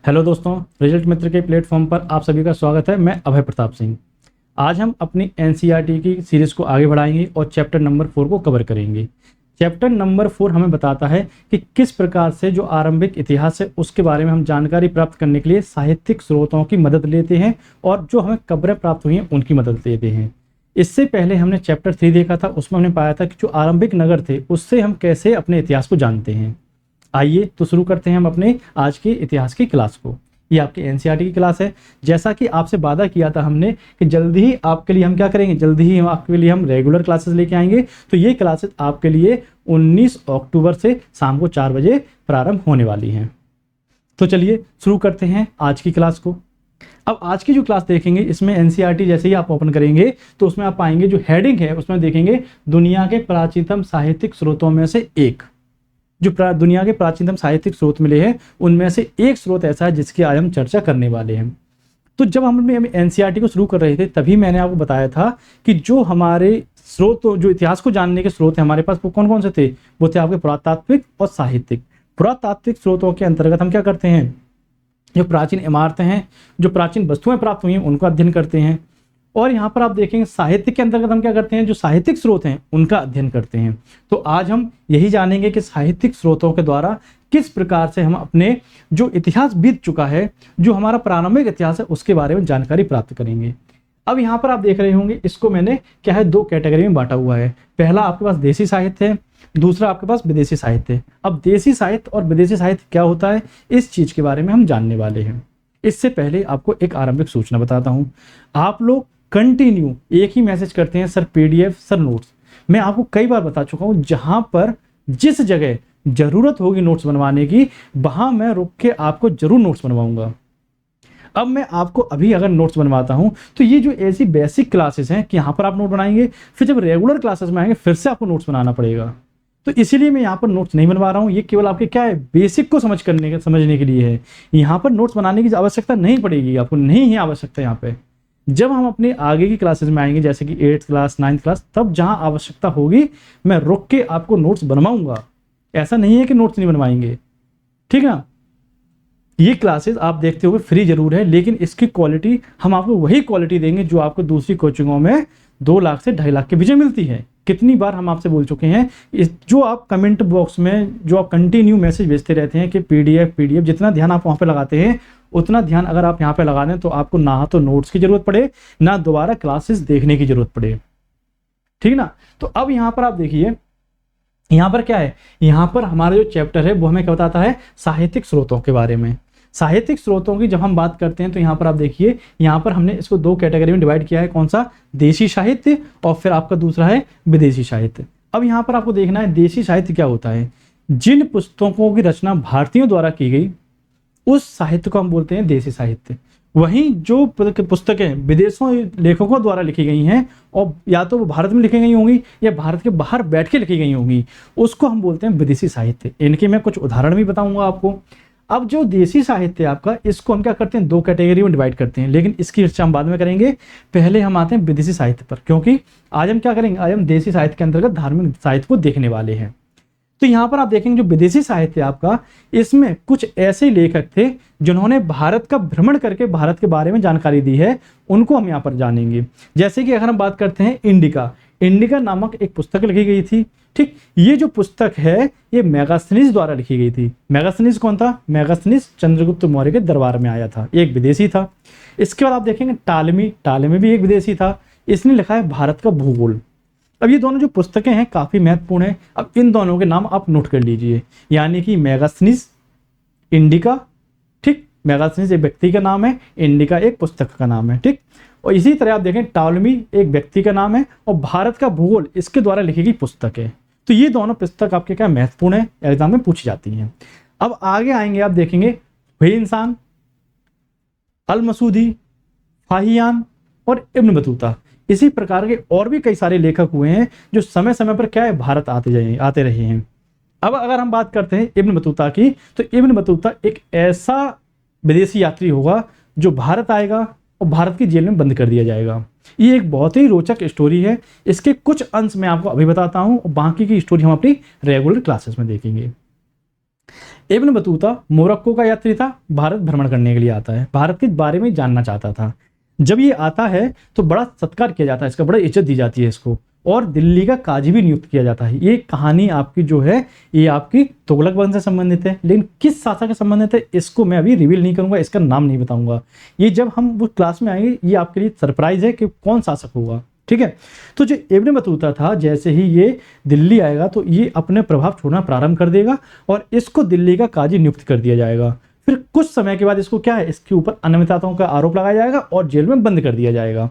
Hello दोस्तों, result मित्र के platform पर आप सभी का स्वागत है। मैं अभय प्रताप सिंह। आज हम अपनी एनसीईआरटी की सीरीज़ को आगे बढ़ाएंगे और चैप्टर नंबर 4 को कवर करेंगे। चैप्टर नंबर 4 हमें बताता है कि किस प्रकार से जो आरंभिक इतिहास है उसके बारे में हम जानकारी प्राप्त करने के लिए साहित्यिक स्रोतों की मदद लेते हैं और जो हमें खबरें प्राप्त हुई हैं उनकी मदद लेते हैं। इससे पहले हमने चैप्टर 3 देखा था, उसमें हमने पाया था कि जो आरंभिक नगर थे उससे हम कैसे अपने इतिहास को जानते हैं। आइए तो शुरू करते हैं हम अपने आज के इतिहास की क्लास को। ये आपकी एनसीईआरटी की क्लास है। जैसा कि आपसे वादा किया था हमने कि जल्दी ही आपके लिए हम क्या करेंगे, जल्दी ही आपके लिए हम रेगुलर क्लासेस लेके आएंगे। तो ये क्लासेस आपके लिए 19 अक्टूबर से शाम को 4 बजे प्रारंभ होने वाली हैं। तो चलिए शुरू करते हैं आज की क्लास को। अब आज की जो क्लास देखेंगे इसमें एनसीईआरटी जैसे ही आप ओपन करेंगे तो उसमें आप पाएंगे जो हेडिंग है उसमें देखेंगे दुनिया के प्राचीनतम साहित्यिक स्रोतों में से एक। जो दुनिया के प्राचीनतम साहित्यिक स्रोत मिले हैं उनमें से एक स्रोत ऐसा है जिसकी आज हम चर्चा करने वाले हैं। तो जब हम एनसीईआरटी को शुरू कर रहे थे तभी मैंने आपको बताया था कि जो हमारे स्रोत, जो इतिहास को जानने के स्रोत हैं हमारे पास, वो कौन कौन से थे। वो थे आपके पुरातात्विक और साहित्यिक। पुरातात्विक स्रोतों के अंतर्गत हम क्या करते हैं, जो प्राचीन इमारतें हैं, जो प्राचीन वस्तुएं प्राप्त हुई हैं उनका अध्ययन करते हैं। और यहाँ पर आप देखेंगे साहित्य के अंतर्गत हम क्या करते हैं, जो साहित्यिक स्रोत हैं उनका अध्ययन करते हैं। तो आज हम यही जानेंगे कि साहित्यिक स्रोतों के द्वारा किस प्रकार से हम अपने जो इतिहास बीत चुका है, जो हमारा प्रारंभिक इतिहास है, उसके बारे में जानकारी प्राप्त करेंगे। अब यहाँ पर आप देख रहे होंगे इसको मैंने क्या है, दो कैटेगरी में बांटा हुआ है। पहला आपके पास देसी साहित्य है, दूसरा आपके पास विदेशी साहित्य है। अब देसी साहित्य और विदेशी साहित्य क्या होता है, इस चीज के बारे में हम जानने वाले हैं। इससे पहले आपको एक आरंभिक सूचना बताता हूँ। आप लोग कंटिन्यू एक ही मैसेज करते हैं, सर पीडीएफ, सर नोट्स। मैं आपको कई बार बता चुका हूं, जहां पर जिस जगह जरूरत होगी नोट्स बनवाने की वहां मैं रुक के आपको जरूर नोट्स बनवाऊंगा। अब मैं आपको अभी अगर नोट्स बनवाता हूं तो ये जो ऐसी बेसिक क्लासेस हैं कि यहां पर आप नोट बनाएंगे, फिर जब रेगुलर क्लासेस में आएंगे फिर से आपको नोट्स बनाना पड़ेगा। तो इसीलिए मैं यहाँ पर नोट्स नहीं बनवा रहा हूँ। ये केवल आपके क्या है, बेसिक को समझने के लिए है। यहाँ पर नोट्स बनाने की आवश्यकता नहीं पड़ेगी, आपको नहीं है आवश्यकता। यहाँ पे जब हम अपने आगे की क्लासेस में आएंगे, जैसे कि 8th क्लास, 9th क्लास, तब जहां आवश्यकता होगी मैं रुक के आपको नोट्स बनवाऊंगा। ऐसा नहीं है कि नोट्स नहीं बनवाएंगे, ठीक है ना। ये क्लासेस आप देखते हुए फ्री जरूर है, लेकिन इसकी क्वालिटी हम आपको वही क्वालिटी देंगे जो आपको दूसरी कोचिंगों में 2 लाख से 2.5 लाख के बीच में मिलती है। कितनी बार हम आपसे बोल चुके हैं, जो आप कमेंट बॉक्स में जो आप कंटिन्यू मैसेज भेजते रहते हैं कि पीडीएफ पीडीएफ, जितना ध्यान आप वहां पे लगाते हैं उतना ध्यान अगर आप यहाँ पे लगा दें तो आपको ना तो नोट्स की जरूरत पड़े, ना दोबारा क्लासेस देखने की जरूरत पड़े, ठीक ना। तो अब यहाँ पर आप देखिए, यहाँ पर क्या है, यहाँ पर हमारा जो चैप्टर है वो हमें क्या बताता है, साहित्यिक स्रोतों के बारे में। साहित्यिक स्रोतों की जब हम बात करते हैं तो यहाँ पर आप देखिए, यहाँ पर हमने इसको 2 कैटेगरी में डिवाइड किया है। कौन सा, देशी साहित्य, और फिर आपका दूसरा है विदेशी साहित्य। अब यहाँ पर आपको देखना है देशी साहित्य क्या होता है। जिन पुस्तकों की रचना भारतीयों द्वारा की गई उस साहित्य को हम बोलते हैं देशी साहित्य। वहीं जो पुस्तकें विदेशों लेखकों द्वारा लिखी गई हैं और या तो वो भारत में लिखी गई होंगी या भारत के बाहर बैठ के लिखी गई होंगी, उसको हम बोलते हैं विदेशी साहित्य। इनके मैं कुछ उदाहरण भी बताऊंगा आपको। अब जो देशी साहित्य आपका, इसको हम क्या करते हैं, 2 कैटेगरी में डिवाइड करते हैं, लेकिन इसकी चर्चा हम बाद में करेंगे। पहले हम आते हैं विदेशी साहित्य पर, क्योंकि आज हम क्या करेंगे, आज हम देशी साहित्य के अंतर्गत धार्मिक साहित्य को देखने वाले हैं। तो यहाँ पर आप देखेंगे जो विदेशी साहित्य आपका, इसमें कुछ ऐसे लेखक थे जिन्होंने भारत का भ्रमण करके भारत के बारे में जानकारी दी है, उनको हम यहाँ पर जानेंगे। जैसे कि अगर हम बात करते हैं इंडिका नामक एक पुस्तक लिखी गई थी, ठीक। ये जो पुस्तक है ये मेगास्थनीज द्वारा लिखी गई थी। मेगास्थनीज कौन था, मेगास्थनीज चंद्रगुप्त मौर्य के दरबार में आया था, एक विदेशी था। इसके बाद आप देखेंगे टालेमी भी एक विदेशी था। इसने लिखा है भारत का भूगोल। अब ये दोनों जो पुस्तकें हैं काफी महत्वपूर्ण है। अब इन दोनों के नाम आप नोट कर लीजिए, यानी कि मेगास्थनीज, इंडिका, ठीक। मेगास्थनीज एक व्यक्ति का नाम है, इंडिका एक पुस्तक का नाम है, ठीक। और इसी तरह आप देखें टालेमी एक व्यक्ति का नाम है और भारत का भूगोल इसके द्वारा लिखी गई पुस्तक है। तो ये दोनों पुस्तक आपके क्या महत्वपूर्ण है, एग्जाम में पूछी जाती हैं। अब आगे आएंगे, आप देखेंगे वही इंसान, अल मसूदी, फाहियान और इब्न बतूता। इसी प्रकार के और भी कई सारे लेखक हुए हैं जो समय समय पर क्या है, भारत आते रहे हैं। अब अगर हम बात करते हैं इब्न बतूता की, तो इब्न बतूता एक ऐसा विदेशी यात्री होगा जो भारत आएगा और भारत की जेल में बंद कर दिया जाएगा। ये एक बहुत ही रोचक स्टोरी है। इसके कुछ अंश मैं आपको अभी बताता हूं और बाकी की स्टोरी हम अपनी रेगुलर क्लासेस में देखेंगे। इब्न बतूता मोरक्को का यात्री था, भारत भ्रमण करने के लिए आता है, भारत के बारे में जानना चाहता था। जब ये आता है तो बड़ा सत्कार किया जाता है इसका, बड़ा इज्जत दी जाती है इसको, और दिल्ली का काजी भी नियुक्त किया जाता है। ये कहानी आपकी जो है ये आपकी तुगलक वंश से संबंधित है, लेकिन किस शासक से संबंधित है इसको मैं अभी रिवील नहीं करूंगा, इसका नाम नहीं बताऊंगा। ये जब हम वो क्लास में आएंगे ये आपके लिए सरप्राइज है कि कौन शासक होगा, ठीक है। तो जो इब्न बतूता था, जैसे ही ये दिल्ली आएगा तो ये अपने प्रभाव छोड़ना प्रारंभ कर देगा और इसको दिल्ली का काजी नियुक्त कर दिया जाएगा। फिर कुछ समय के बाद इसको क्या है, इसके ऊपर अनियमितताओं का आरोप लगाया जाएगा और जेल में बंद कर दिया जाएगा।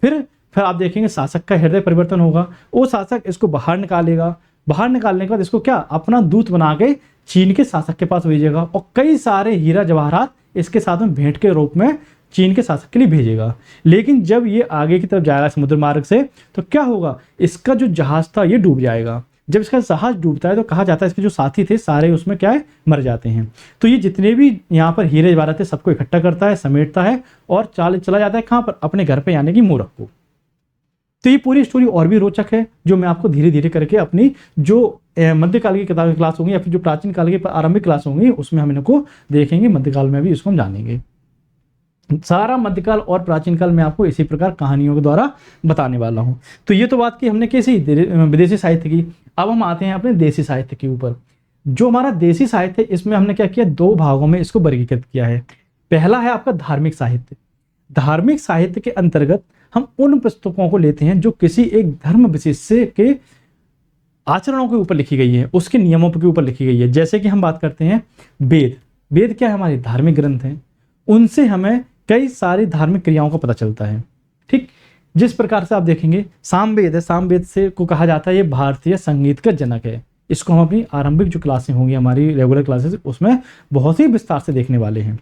फिर आप देखेंगे शासक का हृदय परिवर्तन होगा, वो शासक इसको बाहर निकालेगा, बाहर निकालने के बाद इसको क्या अपना दूत बना के चीन के शासक के पास भेजेगा और कई सारे हीरा जवाहरात इसके साथ में भेंट के रूप में चीन के शासक के लिए भेजेगा। लेकिन जब ये आगे की तरफ जाएगा समुद्र मार्ग से तो क्या होगा, इसका जो जहाज था ये डूब जाएगा। जब इसका जहाज डूबता है तो कहा जाता है इसके जो साथी थे सारे उसमें क्या है मर जाते हैं। तो ये जितने भी यहाँ पर हीरे जवाहरात थे सबको इकट्ठा करता है, समेटता है और चला जाता है कहाँ पर, अपने घर पे यानी कि मोरक्को। तो ये पूरी स्टोरी और भी रोचक है जो मैं आपको धीरे धीरे करके अपनी जो मध्यकाल की किताबें क्लास होंगी या फिर जो प्राचीन काल की आरंभिक क्लास होंगी उसमें हम इनको देखेंगे, मध्यकाल में भी इसको हम जानेंगे। सारा मध्यकाल और प्राचीन काल में आपको इसी प्रकार कहानियों के द्वारा बताने वाला हूं। तो ये तो बात की हमने कैसी विदेशी साहित्य की। अब हम आते हैं अपने देसी साहित्य के ऊपर। जो हमारा देसी साहित्य इसमें हमने क्या किया, दो भागों में इसको वर्गीकृत किया है। पहला है आपका धार्मिक साहित्य। धार्मिक साहित्य के अंतर्गत हम उन पुस्तकों को लेते हैं जो किसी एक धर्म विशेष के आचरणों के ऊपर लिखी गई है, उसके नियमों के ऊपर लिखी गई है। जैसे कि हम बात करते हैं वेद। वेद क्या है, हमारे धार्मिक ग्रंथ हैं, उनसे हमें कई सारी धार्मिक क्रियाओं का पता चलता है। ठीक, जिस प्रकार से आप देखेंगे सामवेद है, सामवेद से को कहा जाता है ये भारतीय संगीत का जनक है। इसको हम अपनी आरंभिक जो क्लासें होंगी हमारी रेगुलर क्लासेस उसमें बहुत ही विस्तार से देखने वाले हैं।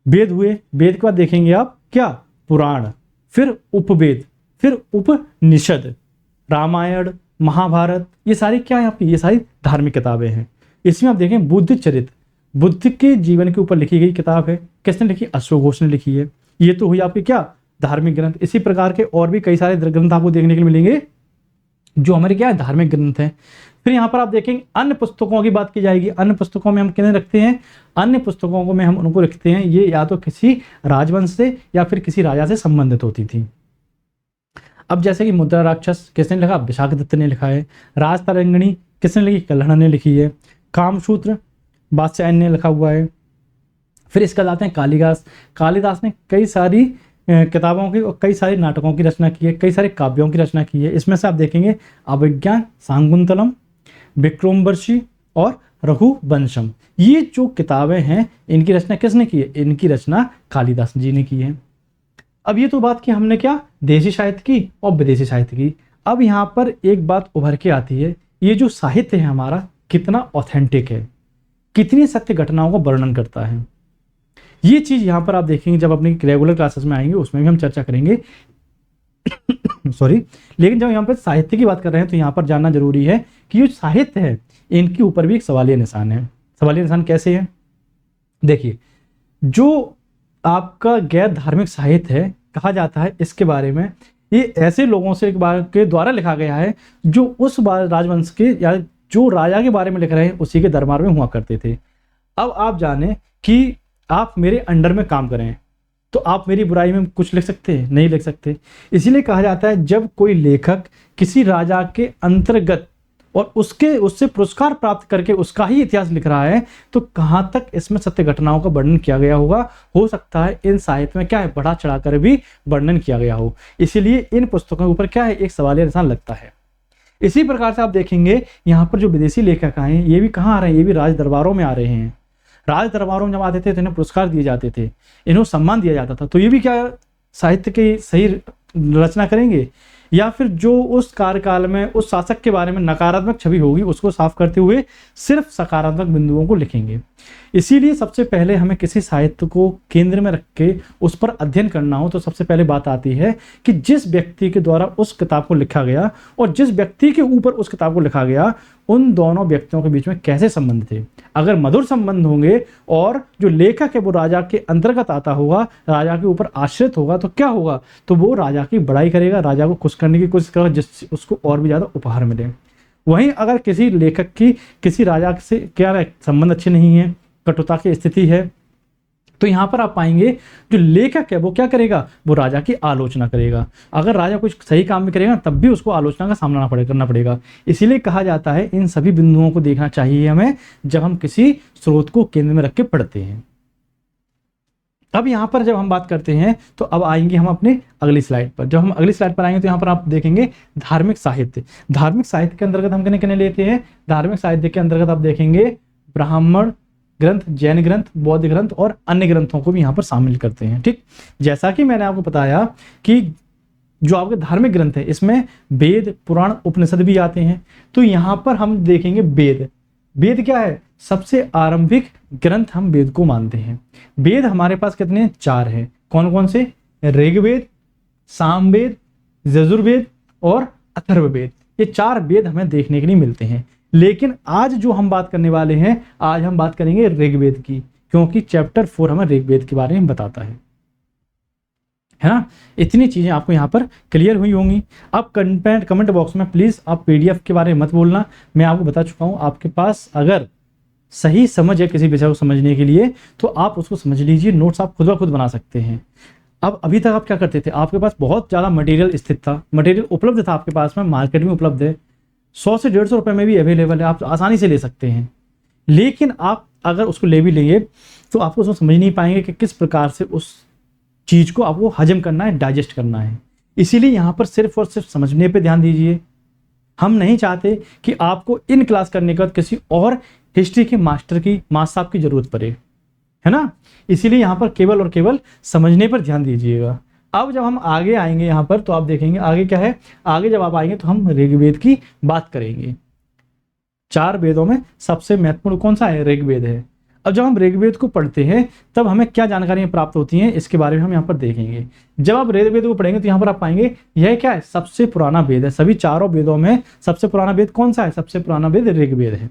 वेद हुए, वेद के बाद देखेंगे आप क्या, पुराण, फिर उपवेद, फिर उपनिषद, रामायण, महाभारत, ये सारी क्या है आपकी, ये सारी धार्मिक किताबें हैं। इसमें आप देखें बुद्ध चरित्र, बुद्ध के जीवन के ऊपर लिखी गई किताब है। किसने लिखी, अशोक घोष ने लिखी है। ये तो हुई आपकी क्या, धार्मिक ग्रंथ। इसी प्रकार के और भी कई सारे ग्रंथ आपको देखने के लिए मिलेंगे जो हमारे क्या है धार्मिक ग्रंथ हैं। फिर यहाँ पर आप देखेंगे अन्य पुस्तकों की बात की जाएगी। अन्य पुस्तकों में हम किन्हें रखते हैं, अन्य पुस्तकों को में हम उनको रखते हैं ये या तो किसी राजवंश से या फिर किसी राजा से संबंधित होती थी। अब जैसे कि मुद्रा राक्षस किसने लिखा, विशाखदत्त ने लिखा है। राज तरंगिणी किसने लिखी, कल्हण ने लिखी है। कामसूत्र वात्स्यायन ने लिखा हुआ है। फिर इसके बाद आते हैं कालिदास। कालिदास ने कई सारी किताबों की और कई सारे नाटकों की रचना की है, कई सारे काव्यों की रचना की है। इसमें से आप देखेंगे अभिज्ञान, शाकुंतलम, विक्रमोर्वशी और रघुवंशम। ये जो किताबें हैं इनकी रचना किसने की है, इनकी रचना कालिदास जी ने की है। अब ये तो बात की हमने क्या, देसी साहित्य की और विदेशी साहित्य की। अब यहाँ पर एक बात उभर के आती है, ये जो साहित्य है हमारा कितना ऑथेंटिक है, कितनी सत्य घटनाओं का वर्णन करता है। ये चीज यहाँ पर आप देखेंगे जब अपनी रेगुलर क्लासेस में आएंगे उसमें भी हम चर्चा करेंगे सॉरी। लेकिन जब यहाँ पर साहित्य की बात कर रहे हैं तो यहाँ पर जानना जरूरी है कि ये साहित्य है इनके ऊपर भी एक सवालिया निशान है। सवालिया निशान कैसे है, देखिए जो आपका गैर धार्मिक साहित्य है कहा जाता है इसके बारे में ये ऐसे लोगों से एक बार के द्वारा लिखा गया है जो उस राजवंश के या जो राजा के बारे में लिख रहे हैं उसी के दरबार में हुआ करते थे। अब आप जाने कि आप मेरे अंडर में काम करें तो आप मेरी बुराई में कुछ लिख सकते हैं, नहीं लिख सकते। इसीलिए कहा जाता है जब कोई लेखक किसी राजा के अंतर्गत और उससे पुरस्कार प्राप्त करके उसका ही इतिहास लिख रहा है तो कहाँ तक इसमें सत्य घटनाओं का वर्णन किया गया होगा। हो सकता है इन साहित्य में क्या है बढ़ा चढ़ाकर भी वर्णन किया गया हो, इसीलिए इन पुस्तकों के ऊपर क्या है एक सवालिया निशान लगता है। इसी प्रकार से आप देखेंगे यहाँ पर जो विदेशी लेखक आए हैं ये भी कहाँ आ रहे हैं, ये भी राज दरबारों में आ रहे हैं। राज दरबारों में जब आते थे तो इन्हें पुरस्कार दिए जाते थे, इन्हें सम्मान दिया जाता था। तो ये भी क्या साहित्य की सही रचना करेंगे या फिर जो उस कार्यकाल में उस शासक के बारे में नकारात्मक छवि होगी उसको साफ करते हुए सिर्फ सकारात्मक बिंदुओं को लिखेंगे। इसीलिए सबसे पहले हमें किसी साहित्य को केंद्र में रख के उस पर अध्ययन करना हो तो सबसे पहले बात आती है कि जिस व्यक्ति के द्वारा उस किताब को लिखा गया और जिस व्यक्ति के ऊपर उस किताब को लिखा गया उन दोनों व्यक्तियों के बीच में कैसे संबंध थे। अगर मधुर संबंध होंगे और जो लेखक है वो राजा के अंतर्गत आता होगा, राजा के ऊपर आश्रित होगा तो क्या होगा, तो वो राजा की बड़ाई करेगा, राजा को खुश करने की कोशिश करेगा जिससे उसको और भी ज्यादा उपहार मिले। वहीं अगर किसी लेखक की किसी राजा से क्या संबंध अच्छे नहीं है, कटुता की स्थिति है, तो यहाँ पर आप पाएंगे जो लेखक है वो क्या करेगा, वो राजा की आलोचना करेगा। अगर राजा कुछ सही काम भी करेगा तब भी उसको आलोचना का सामना करना पड़ेगा। इसीलिए कहा जाता है इन सभी बिंदुओं को देखना चाहिए हमें जब हम किसी स्रोत को केंद्र में रख के पढ़ते हैं। अब यहाँ पर जब हम बात करते हैं तो अब आएंगे हम अपने अगली स्लाइड पर। जब हम अगली स्लाइड पर आएंगे तो यहाँ पर आप देखेंगे धार्मिक साहित्य। धार्मिक साहित्य के अंतर्गत हम किन्हें लेते हैं, धार्मिक साहित्य के अंतर्गत आप देखेंगे ब्राह्मण ग्रंथ, जैन ग्रंथ, बौद्ध ग्रंथ और अन्य ग्रंथों को भी यहाँ पर शामिल करते हैं। ठीक, जैसा कि मैंने आपको बताया कि जो आपके धार्मिक ग्रंथ है इसमें वेद, पुराण, उपनिषद भी आते हैं। तो यहाँ पर हम देखेंगे वेद। वेद क्या है, सबसे आरंभिक ग्रंथ हम वेद को मानते हैं। वेद हमारे पास कितने, 4 हैं। कौन कौन से, ऋग्वेद, सामवेद, यजुर्वेद और अथर्ववेद। ये 4 वेद हमें देखने के लिए मिलते हैं। लेकिन आज जो हम बात करने वाले हैं, आज हम बात करेंगे ऋग्वेद की, क्योंकि चैप्टर 4 हमें ऋग्वेद के बारे में बताता है ना। इतनी चीजें आपको यहाँ पर क्लियर हुई होंगी। अब कमेंट बॉक्स में प्लीज आप पीडीएफ के बारे में मत बोलना, मैं आपको बता चुका हूँ। आपके पास अगर सही समझ है किसी विषय को समझने के लिए तो आप उसको समझ लीजिए, नोट्स आप खुद ब खुद बना सकते हैं। अब अभी तक आप क्या करते थे, आपके पास बहुत ज़्यादा मटेरियल स्थित था, मटेरियल उपलब्ध था आपके पास में, मार्केट में उपलब्ध है, 100 से 150 रुपये में भी अवेलेबल है, आप आसानी से ले सकते हैं। लेकिन आप अगर उसको ले भी लेंगे तो आपको उसको समझ नहीं पाएंगे कि किस प्रकार से उस चीज़ को आपको हजम करना है, डाइजेस्ट करना है। इसीलिए यहाँ पर सिर्फ और सिर्फ समझने पे ध्यान दीजिए। हम नहीं चाहते कि आपको इन क्लास करने के बाद किसी और हिस्ट्री के मास्टर साहब की जरूरत पड़े, है ना। इसीलिए यहाँ पर केवल और केवल समझने पर ध्यान दीजिएगा। अब जब हम आगे आएंगे यहाँ पर तो आप देखेंगे आगे क्या है, आगे जब आप आएंगे तो हम ऋग्वेद की बात करेंगे। 4 वेदों में सबसे महत्वपूर्ण कौन सा है, ऋग्वेद है। अब जब हम ऋग्वेद को पढ़ते हैं तब हमें क्या जानकारियां प्राप्त होती हैं, इसके बारे में हम यहाँ पर देखेंगे। जब आप ऋग्वेद को पढ़ेंगे तो यहाँ पर आप पाएंगे यह क्या है, सबसे पुराना वेद है। सभी 4 वेदों में सबसे पुराना वेद कौन सा है, सबसे पुराना वेद ऋग्वेद है।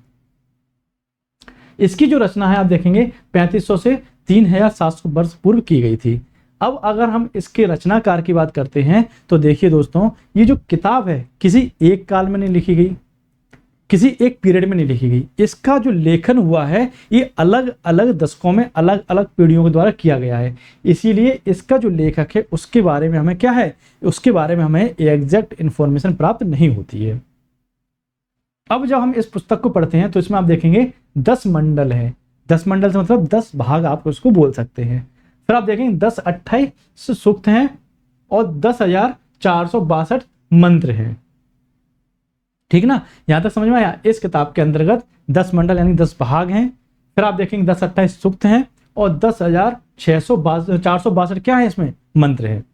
इसकी जो रचना है आप देखेंगे 3500 से 3700 वर्ष पूर्व की गई थी। अब अगर हम इसके रचनाकार की बात करते हैं तो देखिए दोस्तों, ये जो किताब है किसी एक काल में नहीं लिखी गई, किसी एक पीरियड में नहीं लिखी गई। इसका जो लेखन हुआ है ये अलग अलग दशकों में अलग अलग पीढ़ियों के द्वारा किया गया है। इसीलिए इसका जो लेखक है उसके बारे में हमें क्या है, उसके बारे में हमें एग्जैक्ट इंफॉर्मेशन प्राप्त नहीं होती है। अब जब हम इस पुस्तक को पढ़ते हैं तो इसमें आप देखेंगे 10 मंडल है। 10 मंडल से मतलब 10 भाग आप उसको बोल सकते हैं। फिर आप देखेंगे 1028 सूक्त हैं और 10,462 मंत्र हैं। ठीक ना, यहां तक समझ में आया। इस किताब के अंतर्गत 10 मंडल यानी 10 भाग हैं। फिर आप देखेंगे 1028 सूक्त हैं और 10,462 क्या है, इसमें मंत्र है।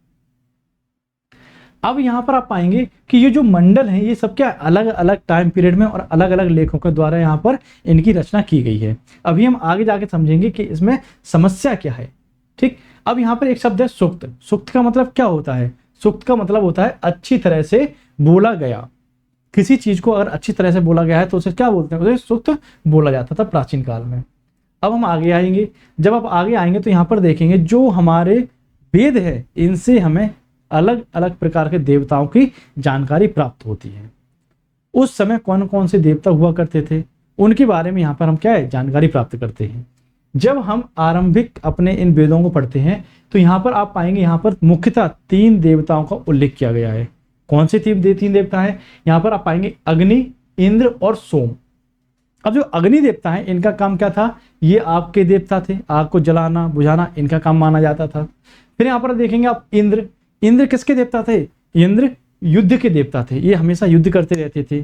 अब यहां पर आप पाएंगे कि ये जो मंडल हैं ये सब क्या अलग अलग टाइम पीरियड में और अलग अलग लेखकों द्वारा यहाँ पर इनकी रचना की गई है। अभी हम आगे जाके समझेंगे कि इसमें समस्या क्या है। ठीक, अब यहाँ पर एक शब्द है सूक्त। सूक्त का मतलब क्या होता है, सूक्त का मतलब होता है अच्छी तरह से बोला गया। किसी चीज को अगर अच्छी तरह से बोला गया है तो उसे क्या बोलते हैं, उसे सूक्त बोला जाता था प्राचीन काल में। अब हम आगे आएंगे, जब आप आगे आएंगे तो यहाँ पर देखेंगे जो हमारे वेद है इनसे हमें अलग अलग प्रकार के देवताओं की जानकारी प्राप्त होती है। उस समय कौन कौन से देवता हुआ करते थे उनके बारे में यहाँ पर हम क्या है, जानकारी प्राप्त करते हैं। जब हम आरंभिक अपने इन वेदों को पढ़ते हैं तो यहाँ पर आप पाएंगे यहाँ पर मुख्यतः 3 देवताओं का उल्लेख किया गया है। कौन से 3 देवता हैं, यहाँ पर आप पाएंगे अग्नि, इंद्र और सोम। अब जो अग्नि देवता है इनका काम क्या था, ये आग के देवता थे, आग को जलाना बुझाना इनका काम माना जाता था। फिर यहाँ पर देखेंगे आप इंद्र। इंद्र किसके देवता थे, इंद्र युद्ध के देवता थे, ये हमेशा युद्ध करते रहते थे।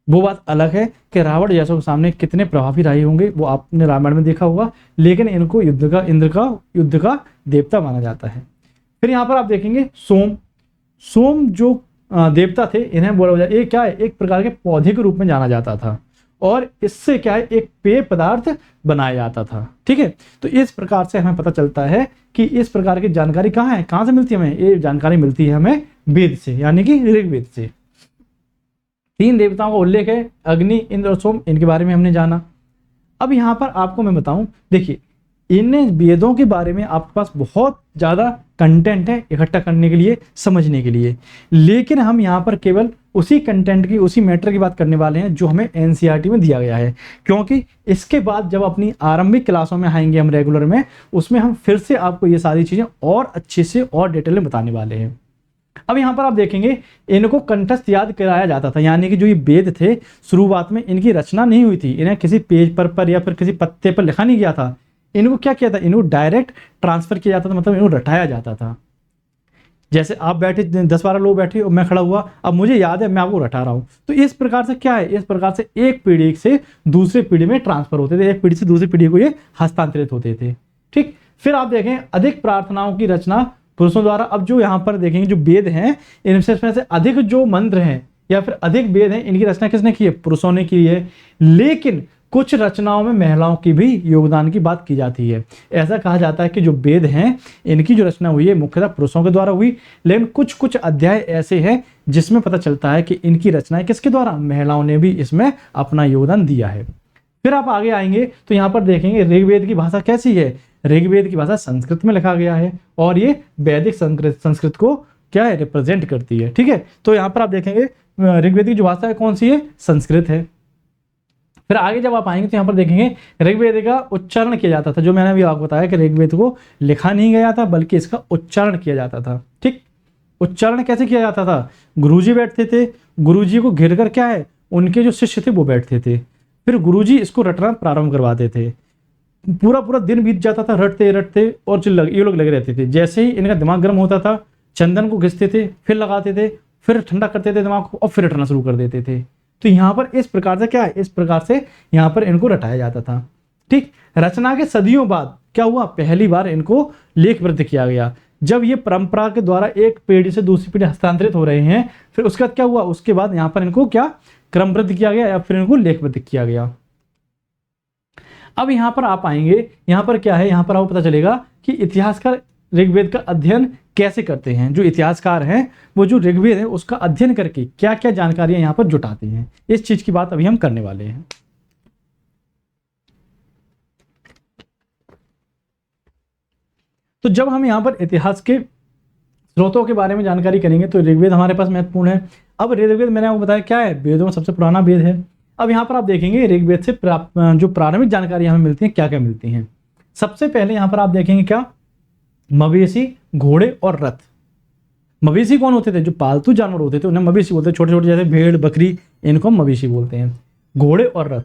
वो बात अलग है कि रावण जैसों के सामने कितने प्रभावी रहे होंगे वो आपने रामायण में देखा होगा, लेकिन इनको युद्ध का देवता माना जाता है। फिर यहाँ पर आप देखेंगे सोम। सोम जो देवता थे इन्हें बोला जाता, ये क्या है, एक प्रकार के पौधे के रूप में जाना जाता था और इससे क्या है, एक पेय पदार्थ बनाया जाता था। ठीक है, तो इस प्रकार से हमें पता चलता है कि इस प्रकार की जानकारी कहाँ है, कहाँ से मिलती है हमें, ये जानकारी मिलती है हमें वेद से, यानी कि ऋग्वेद से। 3 देवताओं का उल्लेख है, अग्नि, इंद्र और सोम, इनके बारे में हमने जाना। अब यहाँ पर आपको मैं बताऊं, देखिए इन वेदों के बारे में आपके पास बहुत ज़्यादा कंटेंट है इकट्ठा करने के लिए, समझने के लिए, लेकिन हम यहाँ पर केवल उसी कंटेंट की, उसी मैटर की बात करने वाले हैं जो हमें एनसीईआरटी में दिया गया है, क्योंकि इसके बाद जब अपनी आरंभिक क्लासों में आएंगे हम रेगुलर में, उसमें हम फिर से आपको ये सारी चीज़ें और अच्छे से और डिटेल में बताने वाले हैं। अब यहाँ पर आप देखेंगे इनको कंठस्थ याद कराया जाता था, यानी कि जो ये वेद थे शुरुआत में इनकी रचना नहीं हुई थी, इन्हें किसी पेज पर या फिर किसी पत्ते पर लिखा नहीं गया था, इनको क्या किया था, इनको डायरेक्ट ट्रांसफर किया जाता था, मतलब इनको रटाया जाता था। जैसे आप बैठे 10-12 लोग बैठे और मैं खड़ा हुआ, अब मुझे याद है मैं आपको रटा रहा हूँ, तो इस प्रकार से क्या है, इस प्रकार से एक पीढ़ी से दूसरे पीढ़ी में ट्रांसफर होते थे, एक पीढ़ी से दूसरी पीढ़ी को ये हस्तांतरित होते थे। ठीक, फिर आप देखें अधिक प्रार्थनाओं की रचना पुरुषों द्वारा। अब जो यहाँ पर देखेंगे जो वेद हैं, इनमें से अधिक जो मंत्र हैं या फिर अधिक वेद हैं, इनकी रचना किसने की है, पुरुषों ने की है। लेकिन कुछ रचनाओं में महिलाओं की भी योगदान की बात की जाती है। ऐसा कहा जाता है कि जो वेद हैं इनकी जो रचना हुई है मुख्यतः पुरुषों के द्वारा हुई, लेकिन कुछ कुछ अध्याय ऐसे हैं जिसमें पता चलता है कि इनकी रचनाएं किसके द्वारा, महिलाओं ने भी इसमें अपना योगदान दिया है। फिर आप आगे आएंगे तो यहाँ पर देखेंगे ऋग्वेद की भाषा कैसी है, ऋग्वेद की भाषा संस्कृत में लिखा गया है और ये वैदिक संस्कृत को क्या है, रिप्रेजेंट करती है। ठीक है, तो यहाँ पर आप देखेंगे ऋग्वेद की जो भाषा है कौन सी है, संस्कृत है। फिर आगे जब आप आएंगे तो यहाँ पर देखेंगे ऋग्वेद का उच्चारण किया जाता था, जो मैंने अभी आपको बताया कि ऋग्वेद को लिखा नहीं गया था बल्कि इसका उच्चारण किया जाता था। ठीक, उच्चारण कैसे किया जाता था, गुरुजी बैठते थे, गुरुजी को घेर कर क्या है उनके जो शिष्य थे वो बैठते थे, फिर गुरुजी इसको रटना प्रारंभ करवाते थे। पूरा पूरा दिन बीत जाता था रटते रटते, और ये लोग लगे रहते थे। जैसे ही इनका दिमाग गर्म होता था चंदन को घिसते थे, फिर लगाते थे, फिर ठंडा करते थे दिमाग को और फिर रटना शुरू कर देते थे। तो यहाँ पर इस प्रकार से क्या है, इस प्रकार से यहाँ पर इनको रटाया जाता था। ठीक, रचना के सदियों बाद क्या हुआ, पहली बार इनको लेखबद्ध किया गया। जब ये परंपरा के द्वारा एक पीढ़ी से दूसरी पीढ़ी हस्तांतरित हो रहे हैं, फिर उसके बाद क्या हुआ, उसके बाद यहाँ पर इनको क्या क्रमबद्ध किया गया या फिर इनको लेखबद्ध किया गया। अब यहाँ पर आप आएंगे, यहाँ पर क्या है, यहाँ पर आपको पता चलेगा कि इतिहासकार ऋग्वेद का अध्ययन कैसे करते हैं। जो इतिहासकार हैं वो जो ऋग्वेद है उसका अध्ययन करके क्या क्या जानकारियां यहाँ पर जुटाते हैं, इस चीज की बात अभी हम करने वाले हैं। तो जब हम यहाँ पर इतिहास के स्रोतों के बारे में जानकारी करेंगे तो ऋग्वेद हमारे पास महत्वपूर्ण है। अब ऋग्वेद मैंने आपको बताया क्या है, वेदों में सबसे पुराना वेद है। अब यहाँ पर आप देखेंगे ऋग्वेद से जो प्रारंभिक जानकारी हमें मिलती है क्या क्या मिलती हैं। सबसे पहले यहाँ पर आप देखेंगे क्या, मवेशी, घोड़े और रथ। मवेशी कौन होते थे, जो पालतू जानवर होते थे उन्हें मवेशी बोलते हैं, छोटे छोटे जैसे भेड़ बकरी, इनको मवेशी बोलते हैं। घोड़े और रथ,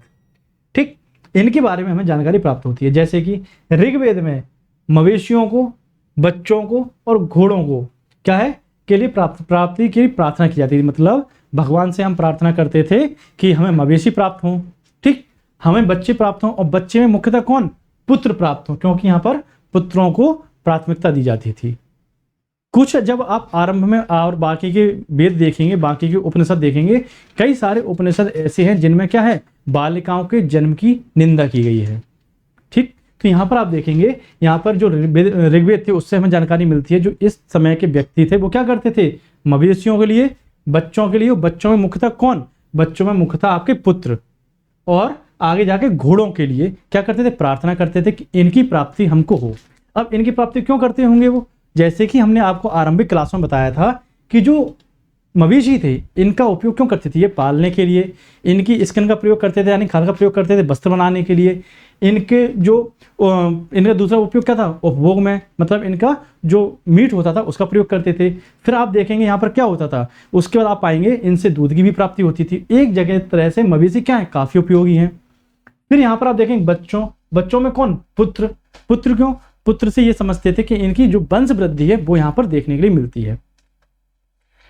ठीक, इनके बारे में हमें जानकारी प्राप्त होती है। जैसे कि ऋग्वेद में मवेशियों को, बच्चों को और घोड़ों को क्या है के लिए प्राप्ति की प्रार्थना की जाती थी। मतलब भगवान से हम प्रार्थना करते थे कि हमें मवेशी प्राप्त हों, ठीक, हमें बच्चे प्राप्त हों, और बच्चे में मुख्यतः कौन, पुत्र प्राप्त हों, क्योंकि यहाँ पर पुत्रों को प्राथमिकता दी जाती थी। कुछ जब आप आरंभ में और बाकी के वेद देखेंगे, बाकी के उपनिषद देखेंगे, कई सारे उपनिषद ऐसे हैं जिनमें क्या है, बालिकाओं के जन्म की निंदा की गई है। ठीक, तो यहाँ पर आप देखेंगे, यहाँ पर जो ऋग्वेद थे उससे हमें जानकारी मिलती है। जो इस समय के व्यक्ति थे वो क्या करते थे, मवेशियों के लिए, बच्चों के लिए, बच्चों में मुख्यतः कौन, बच्चों में मुख्यतः आपके पुत्र, और आगे जाके घोड़ों के लिए क्या करते थे, प्रार्थना करते थे कि इनकी प्राप्ति हमको हो। अब इनकी प्राप्ति क्यों करते होंगे वो, जैसे कि हमने आपको आरंभिक क्लासों में बताया था कि जो मवेशी थे इनका उपयोग क्यों करते थे, ये पालने के लिए, इनकी स्किन का प्रयोग करते थे, यानी खाल का प्रयोग करते थे वस्त्र बनाने के लिए। इनके जो इनका दूसरा उपयोग क्या था, उपभोग में, मतलब इनका जो मीट होता था उसका प्रयोग करते थे। फिर आप देखेंगे यहाँ पर क्या होता था, उसके बाद आप पाएंगे इनसे दूध की भी प्राप्ति होती थी। एक जगह तरह से मवेशी क्या है, काफ़ी उपयोगी हैं। फिर यहाँ पर आप देखेंगे बच्चों में कौन, पुत्र। पुत्र क्यों, पुत्र से ये समझते थे कि इनकी जो वंश वृद्धि है वो यहाँ पर देखने के लिए मिलती है।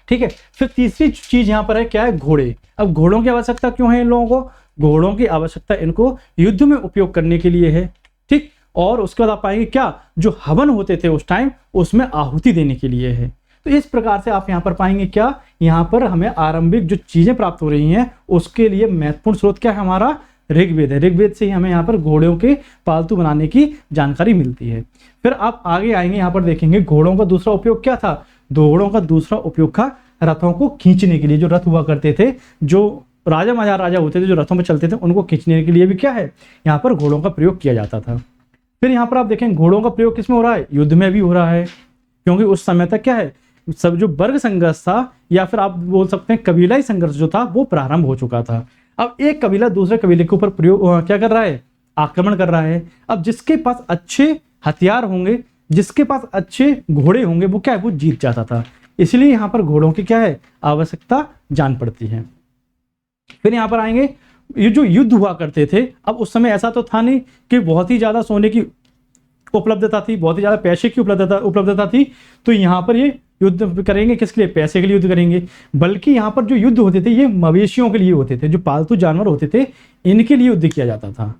ठीक है, फिर तीसरी चीज यहाँ पर है क्या है, घोड़े। अब घोड़ों की आवश्यकता क्यों है इन लोगों को, घोड़ों की आवश्यकता इनको युद्ध में उपयोग करने के लिए है। ठीक, और उसके बाद आप पाएंगे क्या, जो हवन होते थे उस टाइम उसमें आहुति देने के लिए है। तो इस प्रकार से आप यहाँ पर पाएंगे क्या, यहाँ पर हमें आरंभिक जो चीजें प्राप्त हो रही हैं उसके लिए महत्वपूर्ण स्रोत क्या है, हमारा ऋग्वेद है। ऋग्वेद से ही हमें यहाँ पर घोड़ों के पालतू बनाने की जानकारी मिलती है। फिर आप आगे आएंगे, यहाँ पर देखेंगे घोड़ों का दूसरा उपयोग क्या था, घोड़ों का दूसरा उपयोग था रथों को खींचने के लिए। जो रथ हुआ करते थे, जो राजा महाराजा होते थे जो रथों में चलते थे, उनको खींचने के लिए भी क्या है, यहाँ पर घोड़ों का प्रयोग किया जाता था। फिर यहाँ पर आप देखें घोड़ों का प्रयोग किसमें हो रहा है, युद्ध में भी हो रहा है, क्योंकि उस समय तक क्या है, सब जो वर्ग संघर्ष था या फिर आप बोल सकते हैं कबीलाई संघर्ष जो था वो प्रारंभ हो चुका था। अब एक कबीला दूसरे कबीले के ऊपर क्या कर रहा है, आक्रमण कर रहा है। अब जिसके पास अच्छे हथियार होंगे, जिसके पास अच्छे घोड़े होंगे, वो क्या है, वो जीत जाता था। इसलिए यहाँ पर घोड़ों की क्या है, आवश्यकता जान पड़ती है। फिर यहाँ पर आएंगे, ये जो युद्ध हुआ करते थे, अब उस समय ऐसा तो था नहीं कि बहुत ही ज्यादा सोने की उपलब्धता थी, बहुत ही ज्यादा पैसे की उपलब्धता थी, तो यहाँ पर ये युद्ध करेंगे किसके लिए, पैसे के लिए युद्ध करेंगे। बल्कि यहाँ पर जो युद्ध होते थे ये मवेशियों के लिए होते थे, जो पालतू जानवर होते थे इनके लिए युद्ध किया जाता था।